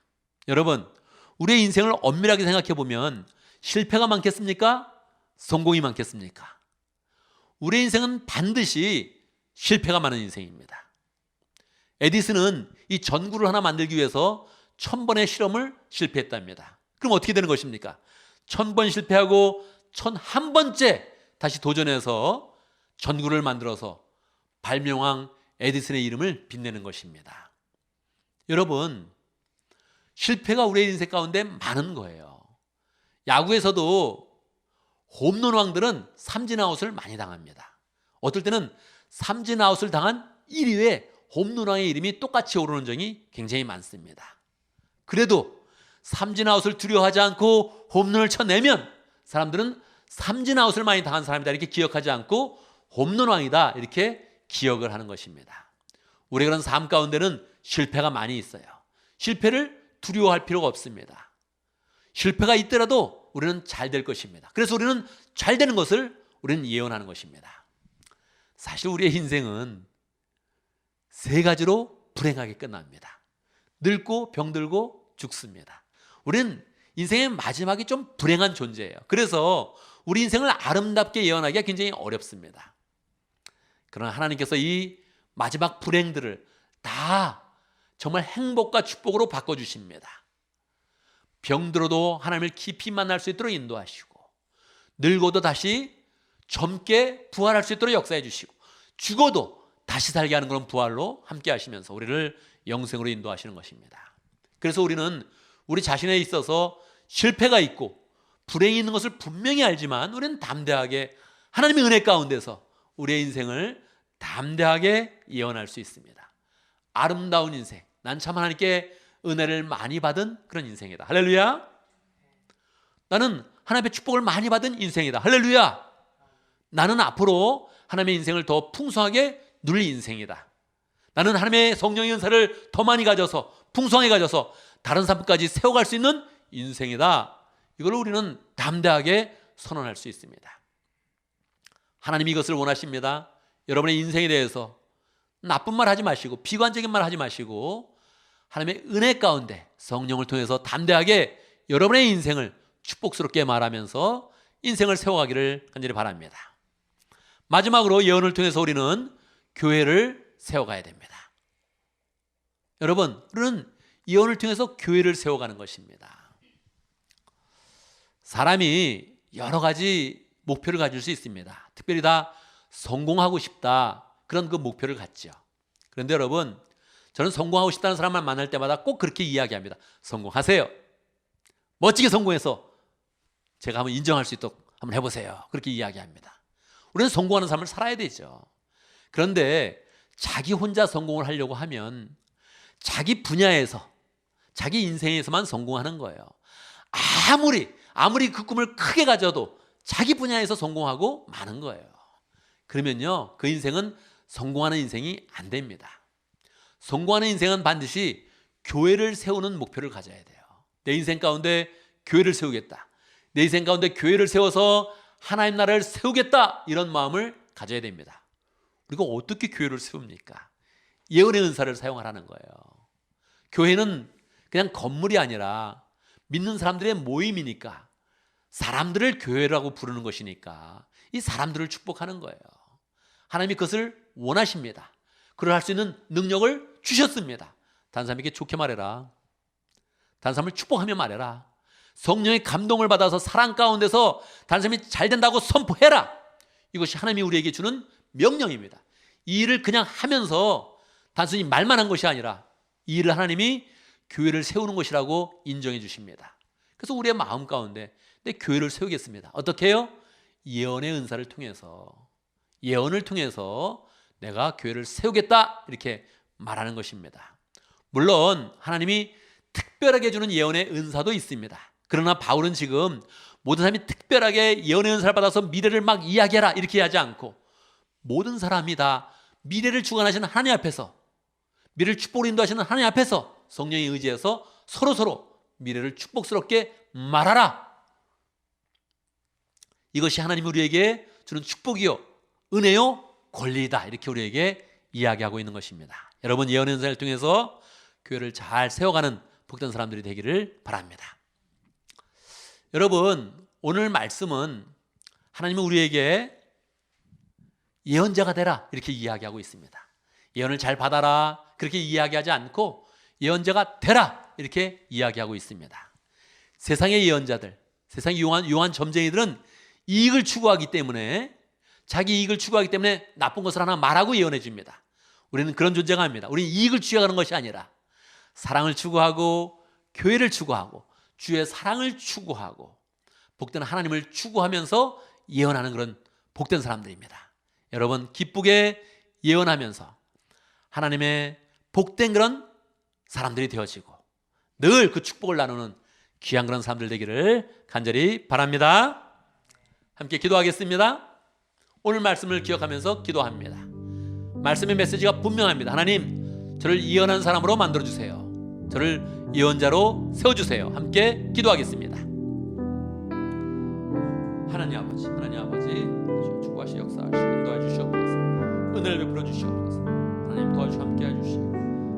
여러분, 우리의 인생을 엄밀하게 생각해 보면 실패가 많겠습니까? 성공이 많겠습니까? 우리의 인생은 반드시 실패가 많은 인생입니다. 에디슨은 이 전구를 하나 만들기 위해서 1000번의 실험을 실패했답니다. 그럼 어떻게 되는 것입니까? 1000번 실패하고 1001번째 다시 도전해서 전구를 만들어서 발명왕 에디슨의 이름을 빛내는 것입니다. 여러분, 실패가 우리의 인생 가운데 많은 거예요. 야구에서도 홈런 왕들은 삼진아웃을 많이 당합니다. 어떨 때는 삼진아웃을 당한 1위에 홈런 왕의 이름이 똑같이 오르는 적이 굉장히 많습니다. 그래도 삼진아웃을 두려워하지 않고 홈런을 쳐내면 사람들은 삼진아웃을 많이 당한 사람이다 이렇게 기억하지 않고 홈런 왕이다 이렇게 기억을 하는 것입니다. 우리 그런 삶 가운데는 실패가 많이 있어요. 실패를 두려워할 필요가 없습니다. 실패가 있더라도 우리는 잘 될 것입니다. 그래서 우리는 잘 되는 것을 우리는 예언하는 것입니다. 사실 우리의 인생은 세 가지로 불행하게 끝납니다. 늙고 병들고 죽습니다. 우리는 인생의 마지막이 좀 불행한 존재예요. 그래서 우리 인생을 아름답게 예언하기가 굉장히 어렵습니다. 그러나 하나님께서 이 마지막 불행들을 다 정말 행복과 축복으로 바꿔주십니다. 병들어도 하나님을 깊이 만날 수 있도록 인도하시고, 늙어도 다시 젊게 부활할 수 있도록 역사해 주시고, 죽어도 다시 살게 하는 그런 부활로 함께 하시면서 우리를 영생으로 인도하시는 것입니다. 그래서 우리는 우리 자신에 있어서 실패가 있고 불행이 있는 것을 분명히 알지만 우리는 담대하게 하나님의 은혜 가운데서 우리의 인생을 담대하게 예언할 수 있습니다. 아름다운 인생, 난 참 하나님께 은혜를 많이 받은 그런 인생이다. 할렐루야. 나는 하나님의 축복을 많이 받은 인생이다. 할렐루야. 나는 앞으로 하나님의 인생을 더 풍성하게 누릴 인생이다. 나는 하나님의 성령의 은사를 더 많이 가져서 풍성하게 가져서 다른 사람까지 세워갈 수 있는 인생이다. 이걸 우리는 담대하게 선언할 수 있습니다. 하나님이 이것을 원하십니다. 여러분의 인생에 대해서 나쁜 말 하지 마시고 비관적인 말 하지 마시고 하나님의 은혜 가운데 성령을 통해서 담대하게 여러분의 인생을 축복스럽게 말하면서 인생을 세워가기를 간절히 바랍니다. 마지막으로 예언을 통해서 우리는 교회를 세워가야 됩니다. 여러분, 우리는 예언을 통해서 교회를 세워가는 것입니다. 사람이 여러 가지 목표를 가질 수 있습니다. 특별히 다 성공하고 싶다 그런 그 목표를 갖죠. 그런데 여러분, 저는 성공하고 싶다는 사람을 만날 때마다 꼭 그렇게 이야기합니다. 성공하세요. 멋지게 성공해서 제가 한번 인정할 수 있도록 한번 해보세요. 그렇게 이야기합니다. 우리는 성공하는 삶을 살아야 되죠. 그런데 자기 혼자 성공을 하려고 하면 자기 분야에서 자기 인생에서만 성공하는 거예요. 아무리 그 꿈을 크게 가져도 자기 분야에서 성공하고 마는 거예요. 그러면요, 그 인생은 성공하는 인생이 안 됩니다. 성공하는 인생은 반드시 교회를 세우는 목표를 가져야 돼요. 내 인생 가운데 교회를 세우겠다. 내 인생 가운데 교회를 세워서 하나님 나라를 세우겠다. 이런 마음을 가져야 됩니다. 우리가 어떻게 교회를 세웁니까? 예언의 은사를 사용하라는 거예요. 교회는 그냥 건물이 아니라 믿는 사람들의 모임이니까, 사람들을 교회라고 부르는 것이니까 이 사람들을 축복하는 거예요. 하나님이 그것을 원하십니다. 그걸 할 수 있는 능력을 주셨습니다. 다른 사람에게 좋게 말해라. 다른 사람을 축복하며 말해라. 성령의 감동을 받아서 사랑 가운데서 다른 사람이 잘 된다고 선포해라. 이것이 하나님이 우리에게 주는 명령입니다. 이 일을 그냥 하면서 단순히 말만 한 것이 아니라 이 일을 하나님이 교회를 세우는 것이라고 인정해 주십니다. 그래서 우리의 마음 가운데 내 교회를 세우겠습니다. 어떻게 해요? 예언의 은사를 통해서, 예언을 통해서 내가 교회를 세우겠다 이렇게 말하는 것입니다. 물론 하나님이 특별하게 주는 예언의 은사도 있습니다. 그러나 바울은 지금 모든 사람이 특별하게 예언의 은사를 받아서 미래를 막 이야기해라 이렇게 하지 않고, 모든 사람이 다 미래를 주관하시는 하나님 앞에서, 미래를 축복으로 인도하시는 하나님 앞에서 성령에 의지해서 서로 미래를 축복스럽게 말하라. 이것이 하나님이 우리에게 주는 축복이요, 은혜요, 권리이다. 이렇게 우리에게 이야기하고 있는 것입니다. 여러분, 예언의 은사를 통해서 교회를 잘 세워가는 복된 사람들이 되기를 바랍니다. 여러분, 오늘 말씀은 하나님은 우리에게 예언자가 되라 이렇게 이야기하고 있습니다. 예언을 잘 받아라 그렇게 이야기하지 않고 예언자가 되라 이렇게 이야기하고 있습니다. 세상의 예언자들, 세상의 용한 점쟁이들은 이익을 추구하기 때문에, 자기 이익을 추구하기 때문에 나쁜 것을 하나 말하고 예언해 줍니다. 우리는 그런 존재가 아닙니다. 우리는 이익을 추구하는 것이 아니라 사랑을 추구하고 교회를 추구하고 주의 사랑을 추구하고 복된 하나님을 추구하면서 예언하는 그런 복된 사람들입니다. 여러분, 기쁘게 예언하면서 하나님의 복된 그런 사람들이 되어지고 늘 그 축복을 나누는 귀한 그런 사람들 되기를 간절히 바랍니다. 함께 기도하겠습니다. 오늘 말씀을 기억하면서 기도합니다. 말씀의 메시지가 분명합니다. 하나님, 저를 예언한 사람으로 만들어주세요. 저를 예언자로 세워주세요. 함께 기도하겠습니다. 하나님 아버지 축복하시 역사하시고 인도해 주시옵소서. 은혜를 베풀어 주시옵소서. 하나님 도와주시고 함께 해주시고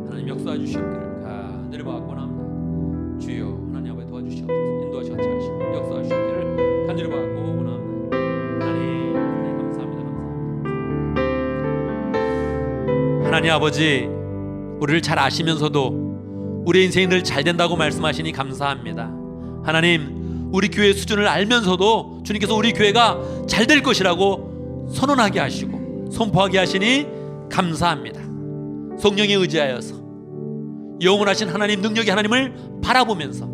하나님 역사해 주시옵기를 간절히 바라옵나이다. 주여, 하나님 아버지 도와주시옵소서. 인도하시 같이 하시고 역사해 주시옵기를 간절히 바라옵나이다. 하나님 감사합니다. 하나님 아버지, 우리를 잘 아시면서도 우리 인생이 늘 잘 된다고 말씀하시니 감사합니다. 하나님, 우리 교회의 수준을 알면서도 주님께서 우리 교회가 잘 될 것이라고 선언하게 하시고 선포하게 하시니 감사합니다. 성령에 의지하여서 영원하신 하나님, 능력의 하나님을 바라보면서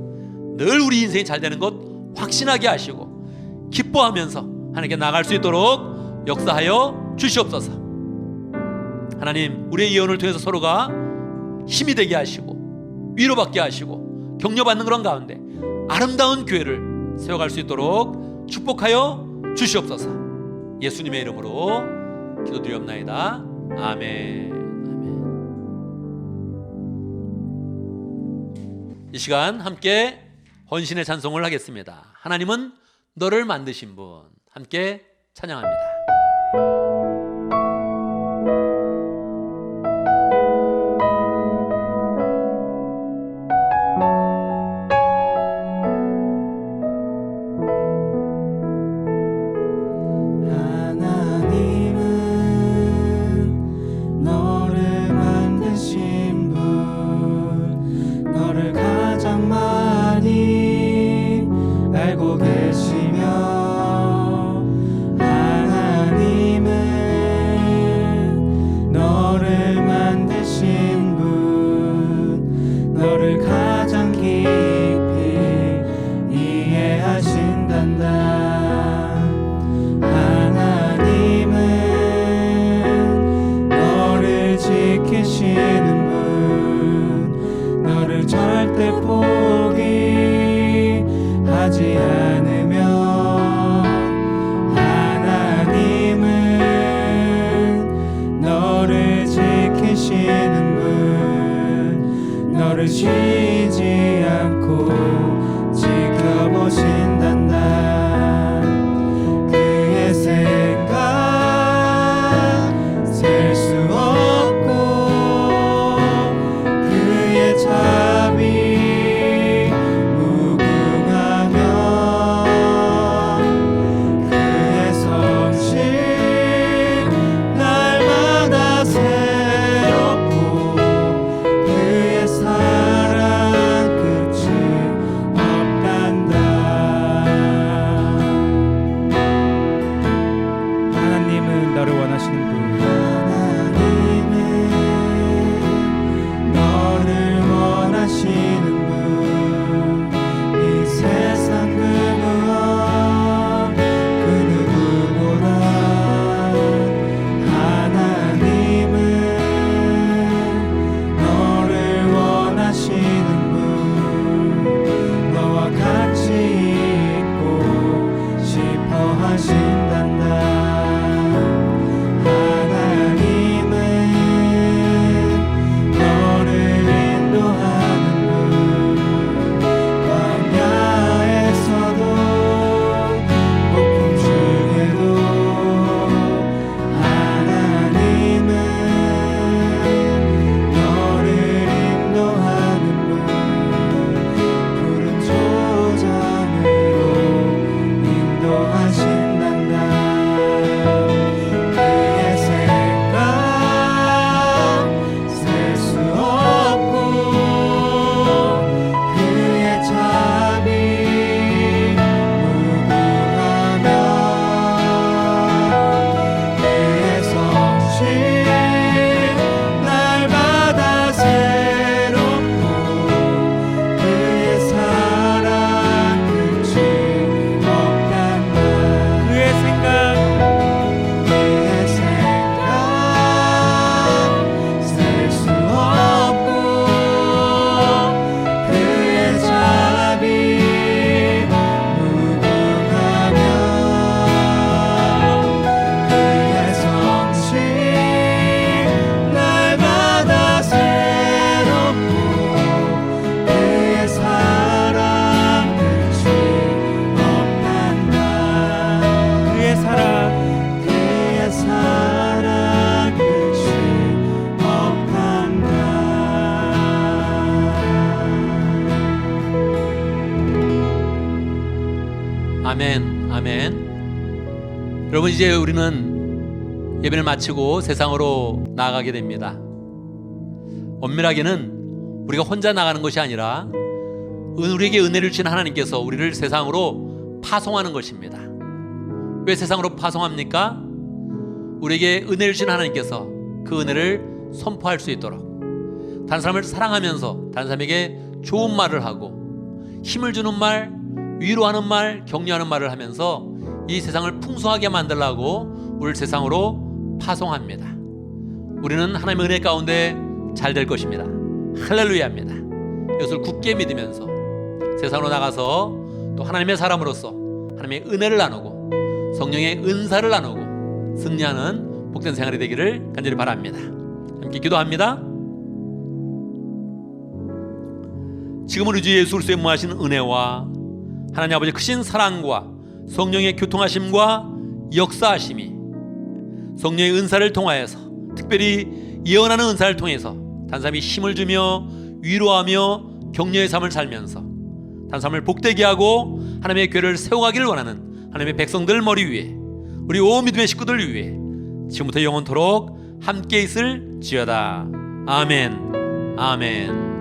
늘 우리 인생이 잘 되는 것 확신하게 하시고 기뻐하면서 하나님께 나갈 수 있도록 역사하여 주시옵소서. 하나님, 우리의 예언을 통해서 서로가 힘이 되게 하시고 위로받게 하시고 격려받는 그런 가운데 아름다운 교회를 세워갈 수 있도록 축복하여 주시옵소서. 예수님의 이름으로 기도드리옵나이다. 아멘. 이 시간 함께 헌신의 찬송을 하겠습니다. 하나님은 너를 만드신 분, 함께 찬양합니다. 알고 계시며 하나님은 너를 쉬지 않고 지켜보신단다. 그의 생각 셀 수 없고 그의 자비 무궁하며 그의 성실 날마다 새롭고 그의 사랑 끝이 없단다. 하나님은 너를 원하시는 분. 하나님은 너를 원하시는 분. 이 세상 그 무엇 그 누구보다 하나님은 너를 원하시는 분. 너와 같이 있고 싶어 하신단다. 하나님은 너를 인도하는 분. 광야에서도 폭풍 중에도 하나님은 너를 인도하는 분. 푸른 초장으로 인도하신단다. 그의 생각 셀 수 없고 그의 자비 무궁하며 그의 성실 날마다 새롭고 그의 사랑 끝이 없단다. 그의 생각 그의 생각 셀 수 없고 그의 자비 무궁하며 그의 성실 날마다 새롭고 그의 사랑 끝이 없단다. 그의 사랑 그의 사랑 끝이 없단다. 아멘, 아멘. 여러분, 이제 우리는 예배를 마치고 세상으로 나아가게 됩니다. 엄밀하게는 우리가 혼자 나가는 것이 아니라 우리에게 은혜를 주신 하나님께서 우리를 세상으로 파송하는 것입니다. 왜 세상으로 파송합니까? 우리에게 은혜를 주신 하나님께서 그 은혜를 선포할 수 있도록, 다른 사람을 사랑하면서 다른 사람에게 좋은 말을 하고 힘을 주는 말, 위로하는 말, 격려하는 말을 하면서 이 세상을 풍성하게 만들려고 우리를 세상으로 파송합니다. 우리는 하나님의 은혜 가운데 잘 될 것입니다. 할렐루야입니다. 이것을 굳게 믿으면서 세상으로 나가서 또 하나님의 사람으로서 하나님의 은혜를 나누고 성령의 은사를 나누고 승리하는 복된 생활이 되기를 간절히 바랍니다. 함께 기도합니다. 지금은 우리 주 예수 그리스도의 무하신 은혜와 하나님 아버지 크신 사랑과 성령의 교통하심과 역사하심이 성령의 은사를 통하여서, 특별히 예언하는 은사를 통해서 다른 사람이 힘을 주며 위로하며 격려의 삶을 살면서 다른 사람을 복되게 하고 하나님의 교회를 세워가기를 원하는 하나님의 백성들 머리 위에, 우리 온 믿음의 식구들 위에 지금부터 영원토록 함께 있을 지어다. 아멘, 아멘.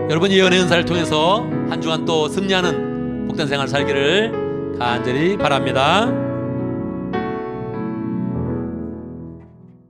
여러분, 예언의 은사를 통해서 한 주간 또 승리하는 복된 생활 살기를 간절히 바랍니다.